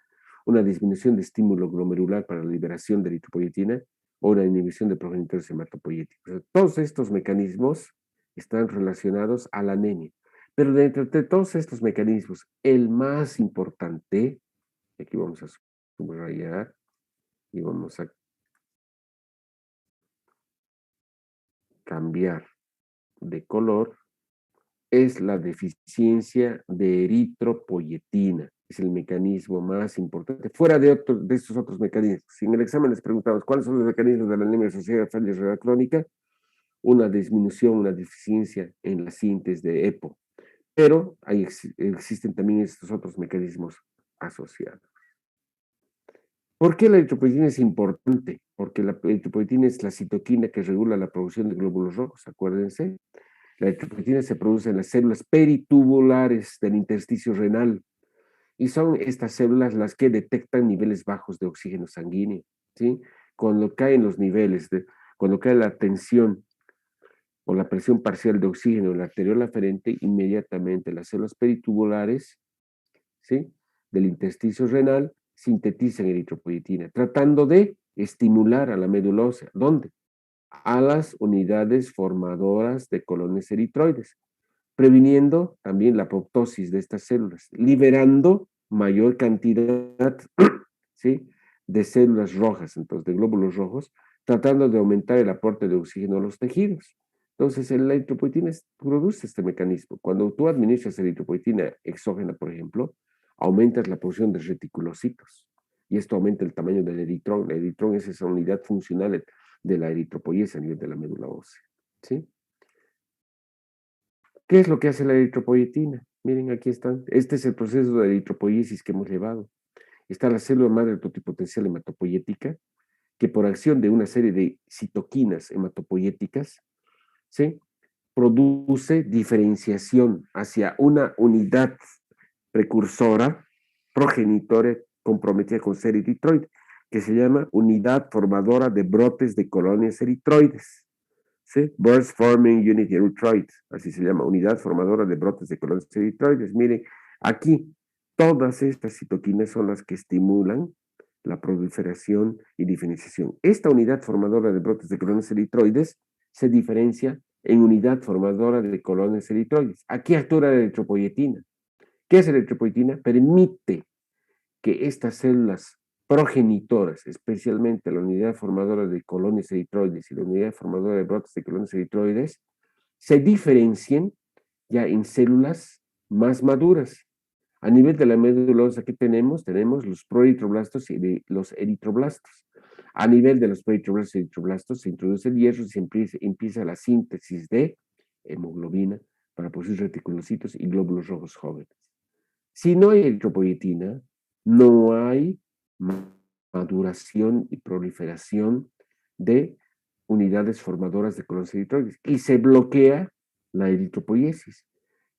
una disminución de estímulo glomerular para la liberación de eritropoyetina o una inhibición de progenitores hematopoyéticos. Todos estos mecanismos están relacionados a la anemia. Pero dentro de todos estos mecanismos, el más importante, aquí vamos a subrayar y vamos a cambiar de color, es la deficiencia de eritropoyetina. Es el mecanismo más importante, fuera de estos otros mecanismos. Si en el examen les preguntamos cuáles son los mecanismos de la anemia asociada a falla renal crónica, una disminución, una deficiencia en la síntesis de EPO. Pero existen también estos otros mecanismos asociados. ¿Por qué la eritropoyetina es importante? Porque la eritropoyetina es la citoquina que regula la producción de glóbulos rojos, acuérdense. La eritropoyetina se produce en las células peritubulares del intersticio renal y son estas células las que detectan niveles bajos de oxígeno sanguíneo, ¿sí? Cuando caen los niveles, cuando cae la tensión o la presión parcial de oxígeno en la arteriola aferente, inmediatamente las células peritubulares, ¿sí?, del intersticio renal sintetizan eritropoyetina, tratando de estimular a la médula ósea. ¿Dónde? A las unidades formadoras de colonias eritroides, previniendo también la apoptosis de estas células, liberando mayor cantidad, ¿sí?, de células rojas, entonces de glóbulos rojos, tratando de aumentar el aporte de oxígeno a los tejidos. Entonces, la eritropoyetina produce este mecanismo. Cuando tú administras eritropoyetina exógena, por ejemplo, aumentas la producción de reticulocitos y esto aumenta el tamaño del eritrón. El eritrón es esa unidad funcional de la eritropoyesa a nivel de la médula ósea, ¿sí? ¿Qué es lo que hace la eritropoyetina? Miren, aquí están. Este es el proceso de eritropoyesis que hemos llevado. Está la célula madre totipotencial hematopoyética, que por acción de una serie de citoquinas hematopoyéticas, ¿sí?, produce diferenciación hacia una unidad precursora, progenitora, comprometida con ser eritroide, que se llama unidad formadora de brotes de colonias eritroides. ¿Sí? Burst Forming Unit Erythroid, así se llama, unidad formadora de brotes de colonias eritroides. Miren, aquí todas estas citoquinas son las que estimulan la proliferación y diferenciación. Esta unidad formadora de brotes de colonias eritroides se diferencia en unidad formadora de colonias eritroides. Aquí actúa la eritropoyetina. ¿Qué es la eritropoyetina? Permite que estas células progenitoras, especialmente la unidad formadora de colonias eritroides y la unidad formadora de brotes de colonias eritroides, se diferencien ya en células más maduras. A nivel de la médula ósea, ¿qué tenemos? Tenemos los proeritroblastos y los eritroblastos. A nivel de los proeritroblastos y eritroblastos se introduce el hierro y se empieza la síntesis de hemoglobina para producir reticulocitos y glóbulos rojos jóvenes. Si no hay eritropoyetina, no hay maduración y proliferación de unidades formadoras de colonias eritroides y se bloquea la eritropoiesis.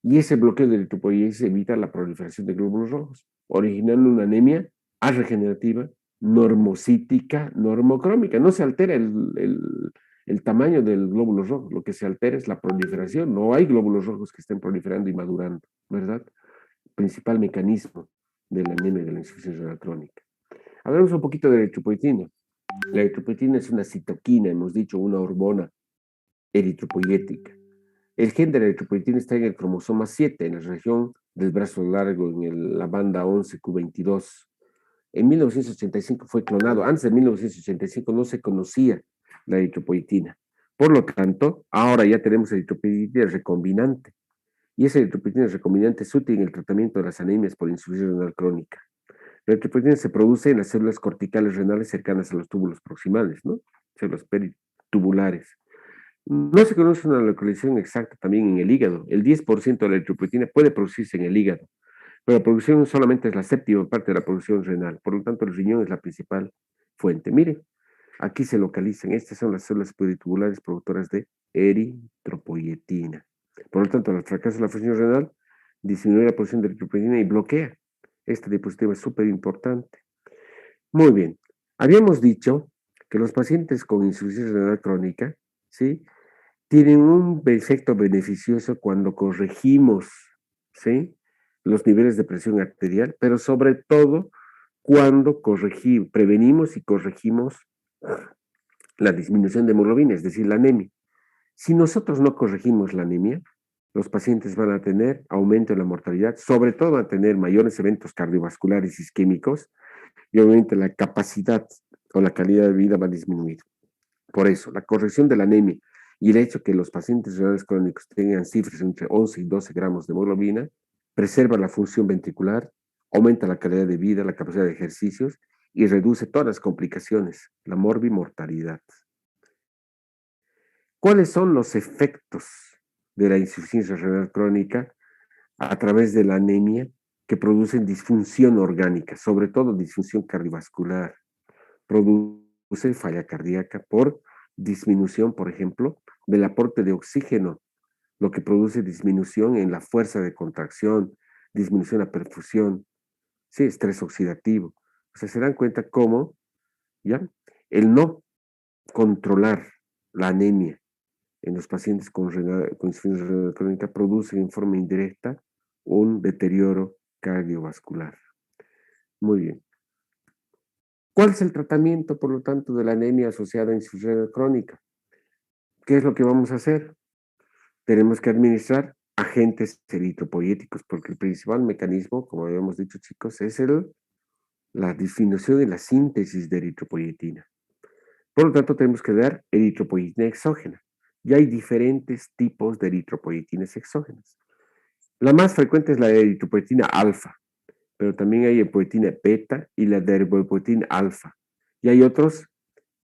Y ese bloqueo de eritropoiesis evita la proliferación de glóbulos rojos, originando una anemia arregenerativa, normocítica, normocrómica. No se altera el tamaño del glóbulo rojo, lo que se altera es la proliferación. No hay glóbulos rojos que estén proliferando y madurando, ¿verdad? Principal mecanismo de la anemia de la insuficiencia renal crónica. Hablemos un poquito de la eritropoyetina. La eritropoyetina es una citoquina, hemos dicho, una hormona eritropoyética. El gen de la eritropoyetina está en el cromosoma 7, en la región del brazo largo, en la banda 11q22. En 1985 fue clonado. Antes de 1985 no se conocía la eritropoyetina. Por lo tanto, ahora ya tenemos eritropoyetina recombinante. Y esa eritropoyetina recombinante es útil en el tratamiento de las anemias por insuficiencia renal crónica. La eritropoyetina se produce en las células corticales renales cercanas a los túbulos proximales, ¿no? Células peritubulares. No se conoce una localización exacta también en el hígado. El 10% de la eritropoyetina puede producirse en el hígado, pero la producción solamente es la séptima parte de la producción renal. Por lo tanto, el riñón es la principal fuente. Miren, aquí se localizan. Estas son las células peritubulares productoras de eritropoyetina. Por lo tanto, al fracaso de la función renal, disminuye la producción de eritropoyetina y bloquea. Este dispositivo es súper importante. Muy bien. Habíamos dicho que los pacientes con insuficiencia renal crónica, ¿sí?, tienen un efecto beneficioso cuando corregimos, ¿sí?, los niveles de presión arterial, pero sobre todo cuando prevenimos y corregimos la disminución de hemoglobina, es decir, la anemia. Si nosotros no corregimos la anemia, los pacientes van a tener aumento en la mortalidad, sobre todo van a tener mayores eventos cardiovasculares isquémicos y obviamente la capacidad o la calidad de vida va a disminuir. Por eso, la corrección de la anemia y el hecho que los pacientes renales crónicos tengan cifras entre 11 y 12 gramos de hemoglobina preserva la función ventricular, aumenta la calidad de vida, la capacidad de ejercicios y reduce todas las complicaciones, la morbimortalidad. ¿Cuáles son los efectos de la insuficiencia renal crónica a través de la anemia que producen disfunción orgánica, sobre todo disfunción cardiovascular? Produce falla cardíaca por disminución, por ejemplo, del aporte de oxígeno, lo que produce disminución en la fuerza de contracción, disminución en la perfusión, sí, estrés oxidativo. O sea, se dan cuenta cómo, ¿ya?, el no controlar la anemia en los pacientes con insuficiencia renal crónica produce en forma indirecta un deterioro cardiovascular. Muy bien. ¿Cuál es el tratamiento, por lo tanto, de la anemia asociada a insuficiencia renal crónica? ¿Qué es lo que vamos a hacer? Tenemos que administrar agentes eritropoyéticos, porque el principal mecanismo, como habíamos dicho, chicos, es la disminución en la síntesis de eritropoyetina. Por lo tanto, tenemos que dar eritropoyetina exógena. Y hay diferentes tipos de eritropoyetinas exógenas. La más frecuente es la eritropoyetina alfa, pero también hay eritropoyetina beta y la eritropoyetina alfa. Y hay otros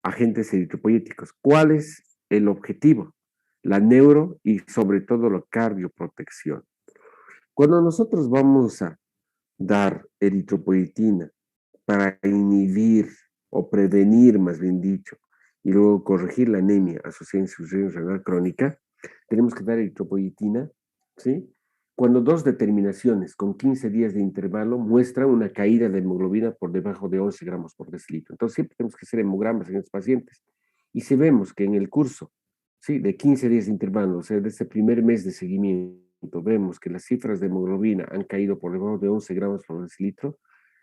agentes eritropoyéticos. ¿Cuál es el objetivo? La neuro y sobre todo la cardioprotección. Cuando nosotros vamos a dar eritropoyetina para inhibir o prevenir, más bien dicho, y luego corregir la anemia asociada a insuficiencia renal crónica, tenemos que dar eritropoyetina, ¿sí?, cuando dos determinaciones con 15 días de intervalo muestran una caída de hemoglobina por debajo de 11 gramos por decilitro. Entonces siempre tenemos que hacer hemogramas en estos pacientes. Y si vemos que en el curso, ¿sí?, de 15 días de intervalo, o sea, de este primer mes de seguimiento, vemos que las cifras de hemoglobina han caído por debajo de 11 gramos por decilitro,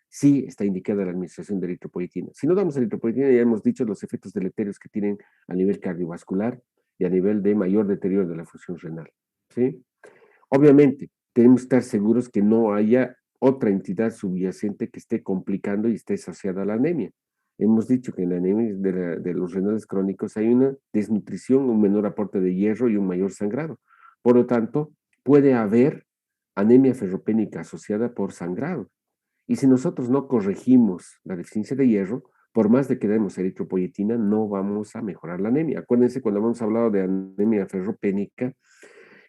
sí está indicada la administración de eritropoyetina. Si no damos eritropoyetina, ya hemos dicho los efectos deleterios que tienen a nivel cardiovascular y a nivel de mayor deterioro de la función renal, ¿sí? Obviamente, tenemos que estar seguros que no haya otra entidad subyacente que esté complicando y esté asociada a la anemia. Hemos dicho que en la anemia de los renales crónicos hay una desnutrición, un menor aporte de hierro y un mayor sangrado. Por lo tanto, puede haber anemia ferropénica asociada por sangrado. Y si nosotros no corregimos la deficiencia de hierro, por más de que demos eritropoyetina, no vamos a mejorar la anemia. Acuérdense, cuando hemos hablado de anemia ferropénica,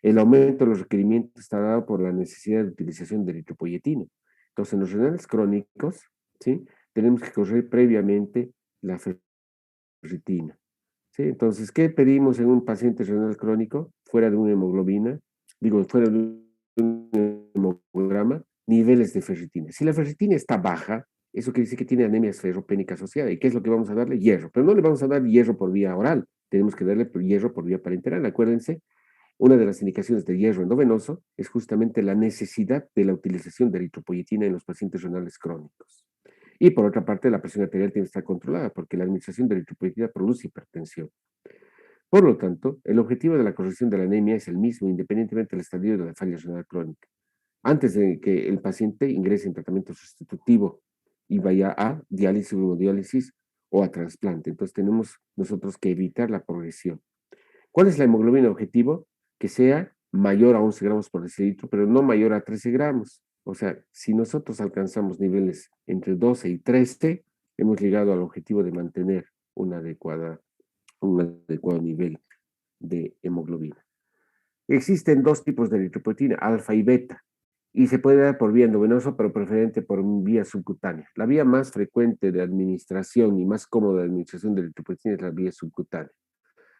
el aumento de los requerimientos está dado por la necesidad de utilización de eritropoyetina. Entonces, en los renales crónicos, ¿sí?, tenemos que corregir previamente la ferritina, ¿sí? Entonces, ¿qué pedimos en un paciente renal crónico? Fuera de una hemoglobina, fuera de un hemograma, niveles de ferritina. Si la ferritina está baja, eso quiere decir que tiene anemia ferropénica asociada. ¿Y qué es lo que vamos a darle? Hierro. Pero no le vamos a dar hierro por vía oral, tenemos que darle hierro por vía parenteral. Acuérdense, una de las indicaciones de hierro endovenoso es justamente la necesidad de la utilización de eritropoyetina en los pacientes renales crónicos. Y por otra parte, la presión arterial tiene que estar controlada porque la administración de eritropoyetina produce hipertensión. Por lo tanto, el objetivo de la corrección de la anemia es el mismo, independientemente del estadio de la falla renal crónica. Antes de que el paciente ingrese en tratamiento sustitutivo y vaya a diálisis o hemodiálisis o a trasplante. Entonces tenemos nosotros que evitar la progresión. ¿Cuál es la hemoglobina objetivo? Que sea mayor a 11 gramos por decilitro, pero no mayor a 13 gramos. O sea, si nosotros alcanzamos niveles entre 12 y 13, hemos llegado al objetivo de mantener un adecuado nivel de hemoglobina. Existen dos tipos de eritropoyetina, alfa y beta, y se puede dar por vía endovenosa, pero preferente por vía subcutánea. La vía más frecuente de administración y más cómoda de administración de eritropoyetina es la vía subcutánea.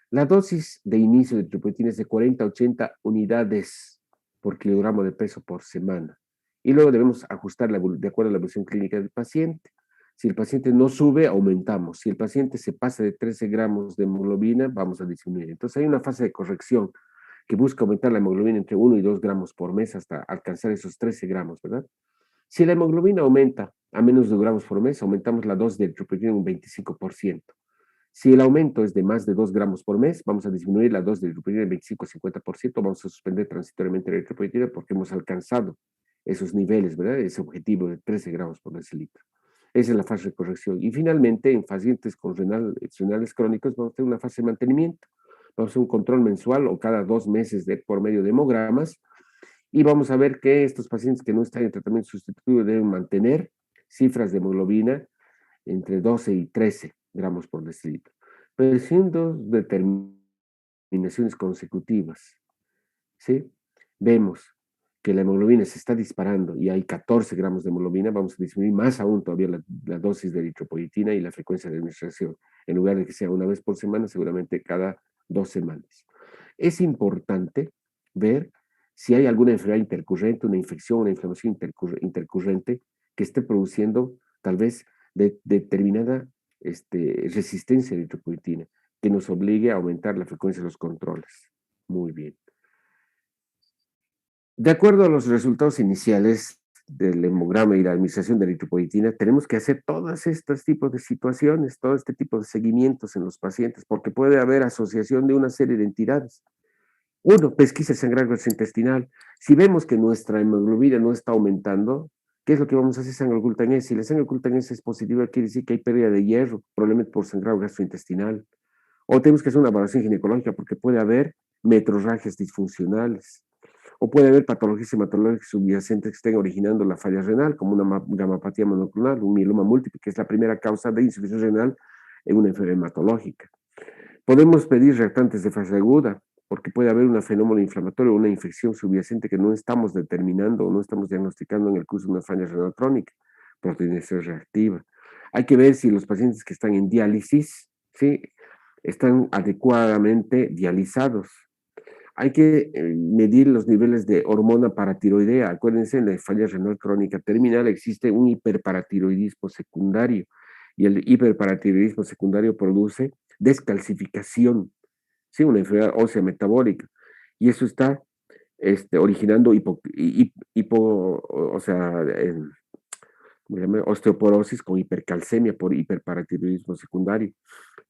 La dosis de inicio de eritropoyetina es de 40 a 80 unidades por kilogramo de peso por semana. Y luego debemos ajustarla de acuerdo a la evolución clínica del paciente. Si el paciente no sube, aumentamos. Si el paciente se pasa de 13 gramos de hemoglobina, vamos a disminuir. Entonces hay una fase de corrección que busca aumentar la hemoglobina entre 1 y 2 gramos por mes hasta alcanzar esos 13 gramos, ¿verdad? Si la hemoglobina aumenta a menos de 2 gramos por mes, aumentamos la dosis de eritropoyetina en un 25%. Si el aumento es de más de 2 gramos por mes, vamos a disminuir la dosis de eritropoyetina en 25-50%, vamos a suspender transitoriamente la eritropoyetina porque hemos alcanzado esos niveles, ¿verdad? Ese objetivo de 13 gramos por decilitro. Esa es la fase de corrección. Y finalmente, en pacientes con renales crónicos, vamos a tener una fase de mantenimiento. Vamos a hacer un control mensual o cada 2 meses por medio de hemogramas y vamos a ver que estos pacientes que no están en tratamiento sustitutivo deben mantener cifras de hemoglobina entre 12 y 13 gramos por decilitro. Pero siendo determinaciones consecutivas, ¿sí? Vemos que la hemoglobina se está disparando y hay 14 gramos de hemoglobina, vamos a disminuir más aún todavía la dosis de eritropoyetina y la frecuencia de administración. En lugar de que sea una vez por semana, seguramente cada 2 semanas. Es importante ver si hay alguna enfermedad intercurrente, una infección, una inflamación intercurrente que esté produciendo tal vez determinada resistencia a eritropoyetina, que nos obligue a aumentar la frecuencia de los controles. Muy bien. De acuerdo a los resultados iniciales del hemograma y la administración de eritropoyetina, tenemos que hacer todos estos tipos de situaciones, todo este tipo de seguimientos en los pacientes, porque puede haber asociación de una serie de entidades. Uno, pesquisa de sangrado gastrointestinal. Si vemos que nuestra hemoglobina no está aumentando, ¿qué es lo que vamos a hacer? Sangre oculta en S. Si la sangre oculta en S es positiva, quiere decir que hay pérdida de hierro, probablemente por sangrado gastrointestinal. O tenemos que hacer una evaluación ginecológica porque puede haber metrorragias disfuncionales. O puede haber patologías hematológicas subyacentes que estén originando la falla renal, como una gamapatía monoclonal, un mieloma múltiple, que es la primera causa de insuficiencia renal en una enfermedad hematológica. Podemos pedir reactantes de fase aguda, porque puede haber un fenómeno inflamatorio o una infección subyacente que no estamos determinando o no estamos diagnosticando en el curso de una falla renal crónica, proteína C reactiva. Hay que ver si los pacientes que están en diálisis, ¿sí?, están adecuadamente dializados. Hay que medir los niveles de hormona paratiroidea. Acuérdense, en la falla renal crónica terminal existe un hiperparatiroidismo secundario y el hiperparatiroidismo secundario produce descalcificación, ¿sí? Una enfermedad ósea metabólica. Y eso está originando osteoporosis con hipercalcemia por hiperparatiroidismo secundario.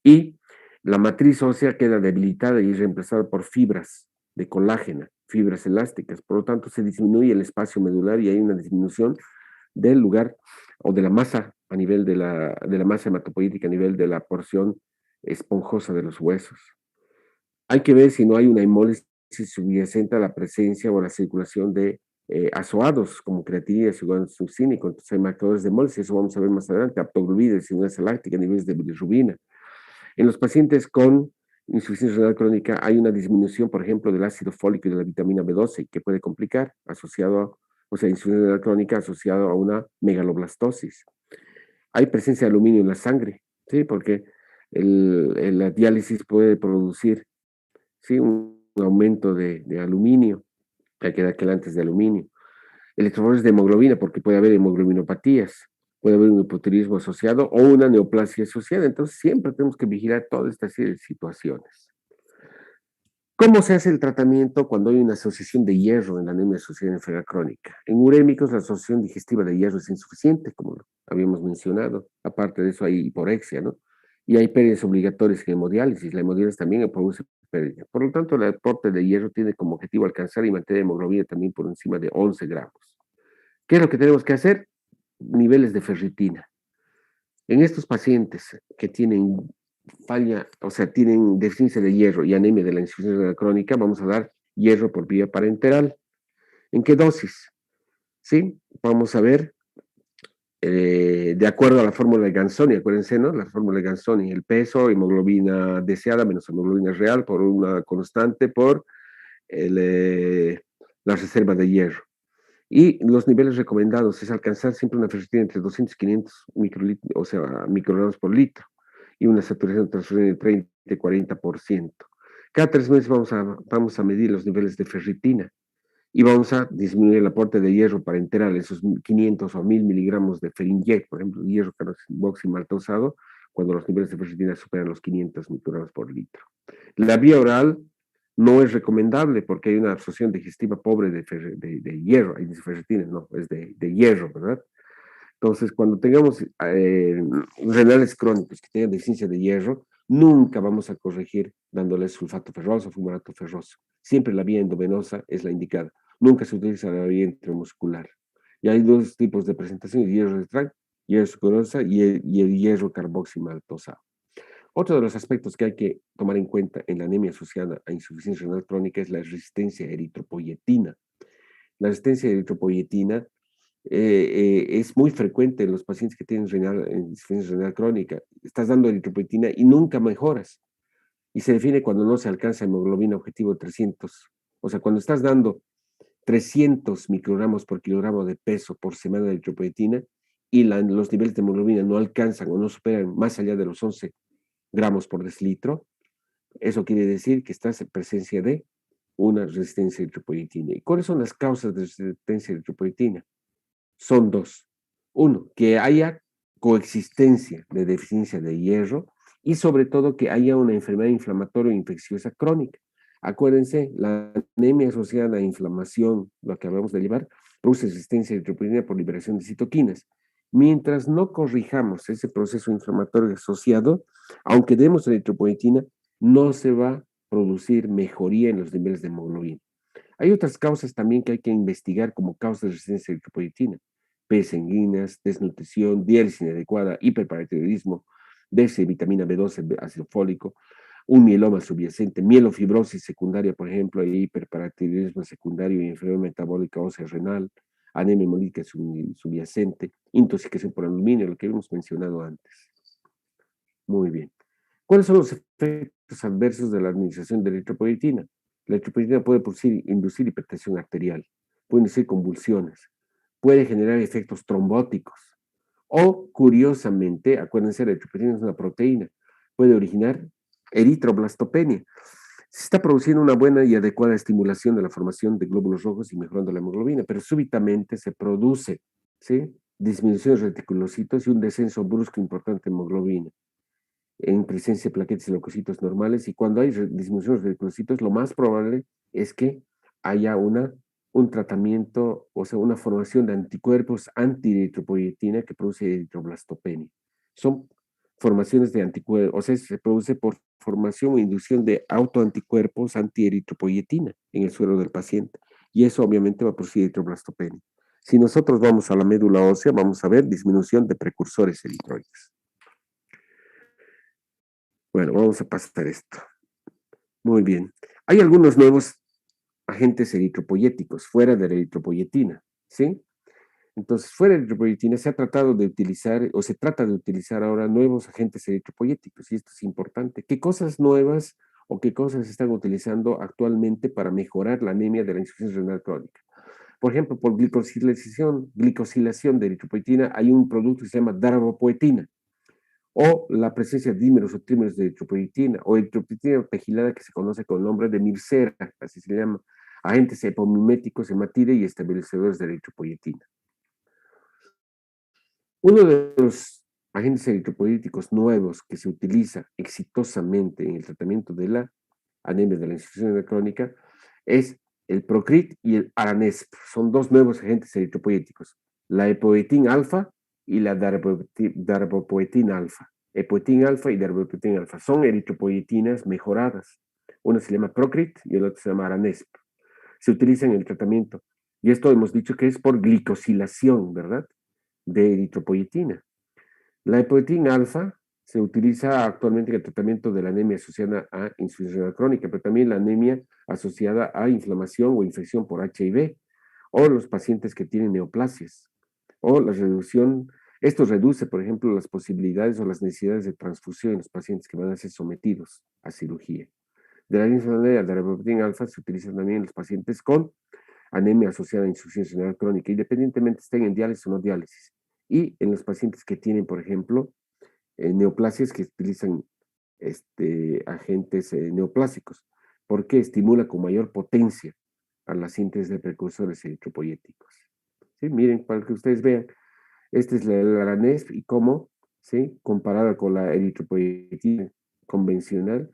Y la matriz ósea queda debilitada y reemplazada por fibras de colágeno, fibras elásticas. Por lo tanto, se disminuye el espacio medular y hay una disminución del lugar o de la masa a nivel de la masa hematopoyética, a nivel de la porción esponjosa de los huesos. Hay que ver si no hay una hemólisis subyacente a la presencia o la circulación de azoados como creatinina, succínico. Entonces hay marcadores de hemólisis, eso vamos a ver más adelante, aptoglobina, insuficiencia láctica, niveles de bilirrubina. En los pacientes con insuficiencia renal crónica hay una disminución, por ejemplo, del ácido fólico y de la vitamina B12 que puede complicar, insuficiencia renal crónica asociado a una megaloblastosis. Hay presencia de aluminio en la sangre, ¿sí? Porque la diálisis puede producir, ¿sí?, un aumento de aluminio, hay que dar quelantes de aluminio. Electroforesis de hemoglobina, porque puede haber hemoglobinopatías, puede haber un hipotiroidismo asociado o una neoplasia asociada. Entonces, siempre tenemos que vigilar toda esta serie de situaciones. ¿Cómo se hace el tratamiento cuando hay una asociación de hierro en la anemia asociada a enfermedad crónica? En urémicos, la asociación digestiva de hierro es insuficiente, como lo habíamos mencionado. Aparte de eso, hay hiporexia, ¿no? Y hay pérdidas obligatorias en hemodiálisis. La hemodiálisis también produce pérdida. Por lo tanto, el aporte de hierro tiene como objetivo alcanzar y mantener hemoglobina también por encima de 11 gramos. ¿Qué es lo que tenemos que hacer? Niveles de ferritina. En estos pacientes que tienen tienen deficiencia de hierro y anemia de la insuficiencia renal crónica, vamos a dar hierro por vía parenteral. ¿En qué dosis? ¿Sí? Vamos a ver, de acuerdo a la fórmula de Ganzoni, acuérdense, ¿no? La fórmula de Ganzoni, el peso, hemoglobina deseada menos hemoglobina real por una constante por la reserva de hierro. Y los niveles recomendados es alcanzar siempre una ferritina entre 200 y 500 microgramos por litro y una saturación de transferencia de 30 y 40%. Cada 3 meses vamos a medir los niveles de ferritina y vamos a disminuir el aporte de hierro parenteral, esos 500 o 1000 miligramos de Ferinject, por ejemplo, hierro carboximaltosado, cuando los niveles de ferritina superan los 500 microgramos por litro. La vía oral no es recomendable porque hay una absorción digestiva pobre de hierro, hay ferritina, no, es de hierro, ¿verdad? Entonces, cuando tengamos renales crónicos que tengan deficiencia de hierro, nunca vamos a corregir dándoles sulfato ferroso o fumarato ferroso. Siempre la vía endovenosa es la indicada. Nunca se utiliza la vía intramuscular. Y hay dos tipos de presentación: el hierro retral, hierro sucrosa y el hierro carboximaltosado. Otro de los aspectos que hay que tomar en cuenta en la anemia asociada a insuficiencia renal crónica es la resistencia a eritropoyetina. La resistencia a eritropoyetina es muy frecuente en los pacientes que tienen insuficiencia renal crónica. Estás dando eritropoyetina y nunca mejoras. Y se define cuando no se alcanza hemoglobina objetivo de 300. O sea, cuando estás dando 300 microgramos por kilogramo de peso por semana de eritropoyetina y los niveles de hemoglobina no alcanzan o no superan más allá de los 11 gramos por decilitro, eso quiere decir que estás en presencia de una resistencia a eritropoyetina. ¿Y cuáles son las causas de resistencia a eritropoyetina? Son dos. Uno, que haya coexistencia de deficiencia de hierro y sobre todo que haya una enfermedad inflamatoria o infecciosa crónica. Acuérdense, la anemia asociada a inflamación, lo que acabamos de llevar, produce resistencia a eritropoyetina por liberación de citoquinas. Mientras no corrijamos ese proceso inflamatorio asociado, aunque demos eritropoyetina, no se va a producir mejoría en los niveles de hemoglobina. Hay otras causas también que hay que investigar como causas de resistencia a eritropoyetina: P sanguíneas, desnutrición, diálisis inadecuada, hiperparatiroidismo, déficit de vitamina B12, ácido fólico, un mieloma subyacente, mielofibrosis secundaria, por ejemplo, hiperparatiroidismo secundario y enfermedad metabólica ósea renal, anemia hemolítica subyacente, intoxicación por aluminio, lo que hemos mencionado antes. Muy bien. ¿Cuáles son los efectos adversos de la administración de eritropoyetina? La eritropoyetina puede inducir hipertensión arterial, puede inducir convulsiones, puede generar efectos trombóticos o, curiosamente, acuérdense, la eritropoyetina es una proteína, puede originar eritroblastopenia. Se está produciendo una buena y adecuada estimulación de la formación de glóbulos rojos y mejorando la hemoglobina, pero súbitamente se produce, ¿sí?, disminución de reticulocitos y un descenso brusco importante de hemoglobina en presencia de plaquetas y leucocitos normales, y cuando hay disminución de leucocitos, lo más probable es que haya un tratamiento, o sea, una formación de anticuerpos anti-eritropoyetina que produce eritroblastopenia. Son formaciones de anticuerpos, o sea, se produce por formación o inducción de autoanticuerpos anti-eritropoyetina en el suero del paciente, y eso obviamente va a producir eritroblastopenia. Si nosotros vamos a la médula ósea, vamos a ver disminución de precursores eritroides. Bueno, vamos a pasar esto. Muy bien. Hay algunos nuevos agentes eritropoyéticos fuera de la eritropoyetina, ¿sí? Entonces, fuera de la eritropoyetina se ha tratado de utilizar, o se trata de utilizar ahora nuevos agentes eritropoyéticos, y esto es importante. ¿Qué cosas nuevas o qué cosas se están utilizando actualmente para mejorar la anemia de la insuficiencia renal crónica? Por ejemplo, por glicosilación de eritropoyetina, hay un producto que se llama darbepoetina, o la presencia de dímeros o trímeros de eritropoyetina, o eritropoyetina pegilada, que se conoce con el nombre de Mircera, así se llama, agentes hipomiméticos, hematide y estabilizadores de eritropoyetina. Uno de los agentes eritropoyéticos nuevos que se utiliza exitosamente en el tratamiento de la anemia de la insuficiencia renal crónica es el Procrit y el Aranesp. Son dos nuevos agentes eritropoyéticos, la epoetin alfa y la darbepoetina alfa. Epoetin alfa y darbepoetina alfa son eritropoyetinas mejoradas. Una se llama Procrit y el otro se llama Aranesp. Se utiliza en el tratamiento. Y esto hemos dicho que es por glicosilación, ¿verdad?, de eritropoyetina. La epoetina alfa se utiliza actualmente en el tratamiento de la anemia asociada a insuficiencia renal crónica, pero también la anemia asociada a inflamación o infección por HIV, o los pacientes que tienen neoplasias, o la reducción. Esto reduce, por ejemplo, las posibilidades o las necesidades de transfusión en los pacientes que van a ser sometidos a cirugía. De la misma manera, la epoetina alfa se utiliza también en los pacientes con anemia asociada a insuficiencia renal crónica, independientemente estén en diálisis o no diálisis. Y en los pacientes que tienen, por ejemplo, neoplasias, que utilizan agentes neoplásicos, porque estimula con mayor potencia a la síntesis de precursores eritropoyéticos. ¿Sí? Miren, para que ustedes vean, esta es la NESP y cómo, ¿sí? Comparada con la eritropoyetina convencional,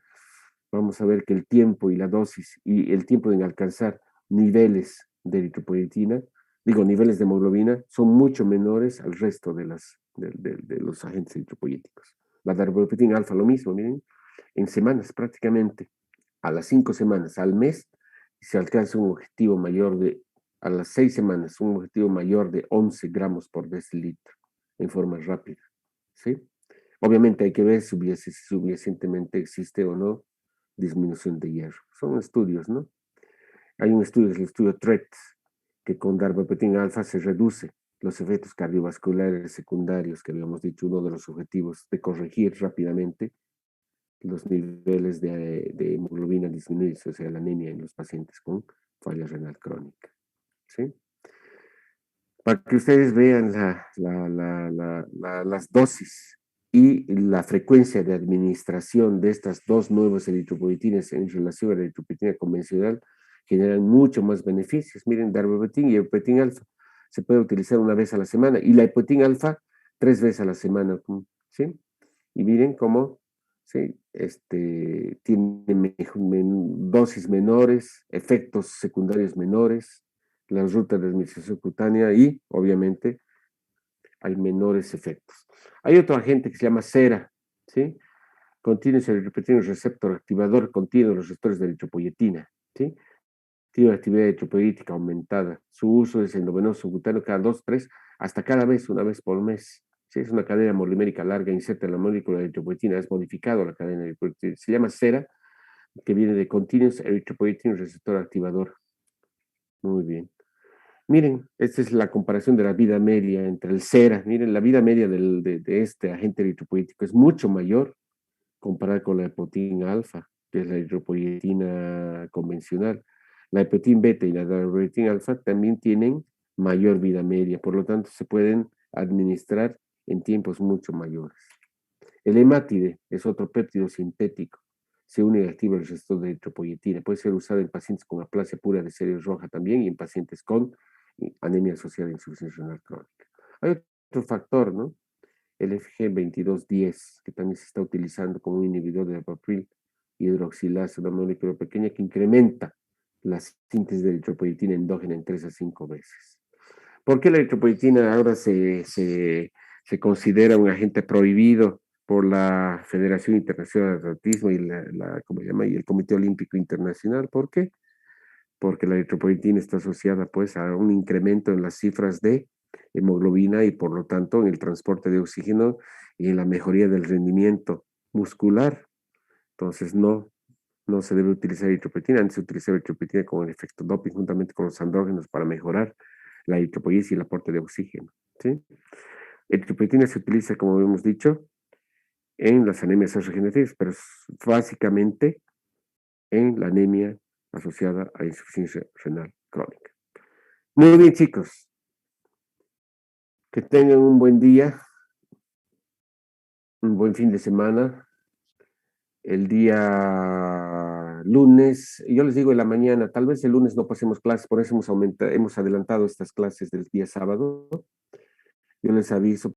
vamos a ver que el tiempo y la dosis y el tiempo en alcanzar niveles de eritropoyetina, niveles de hemoglobina, son mucho menores al resto de los agentes eritropoyéticos. La darbepoetina alfa lo mismo, miren, en semanas prácticamente, a las 5 semanas, al mes, se alcanza un objetivo mayor a las 6 semanas, un objetivo mayor de 11 gramos por decilitro en forma rápida, ¿sí? Obviamente hay que ver si subyacentemente existe o no disminución de hierro. Son estudios, ¿no? Hay un estudio, el estudio TRET, que con darbepoetina alfa se reduce los efectos cardiovasculares secundarios, que habíamos dicho, uno de los objetivos de corregir rápidamente los niveles de hemoglobina disminuidos, o sea, la anemia en los pacientes con falla renal crónica. ¿Sí? Para que ustedes vean las dosis y la frecuencia de administración de estas dos nuevas eritropoyetinas en relación a la eritropoyetina convencional, generan mucho más beneficios. Miren, darbepoetina y epoetin alfa se puede utilizar una vez a la semana y la epoetin alfa 3 veces a la semana, ¿sí? Y miren cómo, ¿sí? Tiene dosis menores, efectos secundarios menores, la ruta de administración cutánea y, obviamente, hay menores efectos. Hay otro agente que se llama cera, ¿sí? Contiene eritropoyetina, receptor activador, contiene los receptores de eritropoyetina, ¿sí? Tiene una actividad eritropoyética aumentada. Su uso es endovenoso subcutáneo cada 2, 3, hasta cada vez, una vez por mes. ¿Sí? Es una cadena molimérica larga, inserta en la molécula de eritropoyetina, es modificado la cadena eritropoyetina. Se llama cera, que viene de Continuous Erythropoietin Receptor Activador. Muy bien. Miren, esta es la comparación de la vida media entre el cera. Miren, la vida media de este agente eritropoyético es mucho mayor comparada con la epoetin alfa, que es la eritropoyetina convencional. La epoetin beta y la darbepoetin alfa también tienen mayor vida media, por lo tanto se pueden administrar en tiempos mucho mayores. El hemátide es otro péptido sintético. Se une y activa el receptor de eritropoyetina. Puede ser usado en pacientes con aplasia pura de serie roja también y en pacientes con anemia asociada a insuficiencia renal crónica. Hay otro factor, ¿no? El FG2210, que también se está utilizando como un inhibidor de papril hidroxilasa, una molécula pequeña que incrementa la síntesis de eritropoyetina endógena en 3 a 5 veces. ¿Por qué la eritropoyetina ahora se considera un agente prohibido por la Federación Internacional de Atletismo y ¿cómo se llama? Y el Comité Olímpico Internacional? ¿Por qué? Porque la eritropoyetina está asociada pues a un incremento en las cifras de hemoglobina y por lo tanto en el transporte de oxígeno y en la mejoría del rendimiento muscular. Entonces no se debe utilizar eritropoyetina, antes se utiliza eritropoyetina con el efecto doping juntamente con los andrógenos para mejorar la eritropoyesis y el aporte de oxígeno. ¿Sí? Eritropoyetina se utiliza, como hemos dicho, en las anemias regenerativas, pero básicamente en la anemia asociada a insuficiencia renal crónica. Muy bien, chicos. Que tengan un buen día, un buen fin de semana. El día lunes, yo les digo en la mañana, tal vez el lunes no pasemos clases, por eso hemos adelantado estas clases del día sábado. Yo les aviso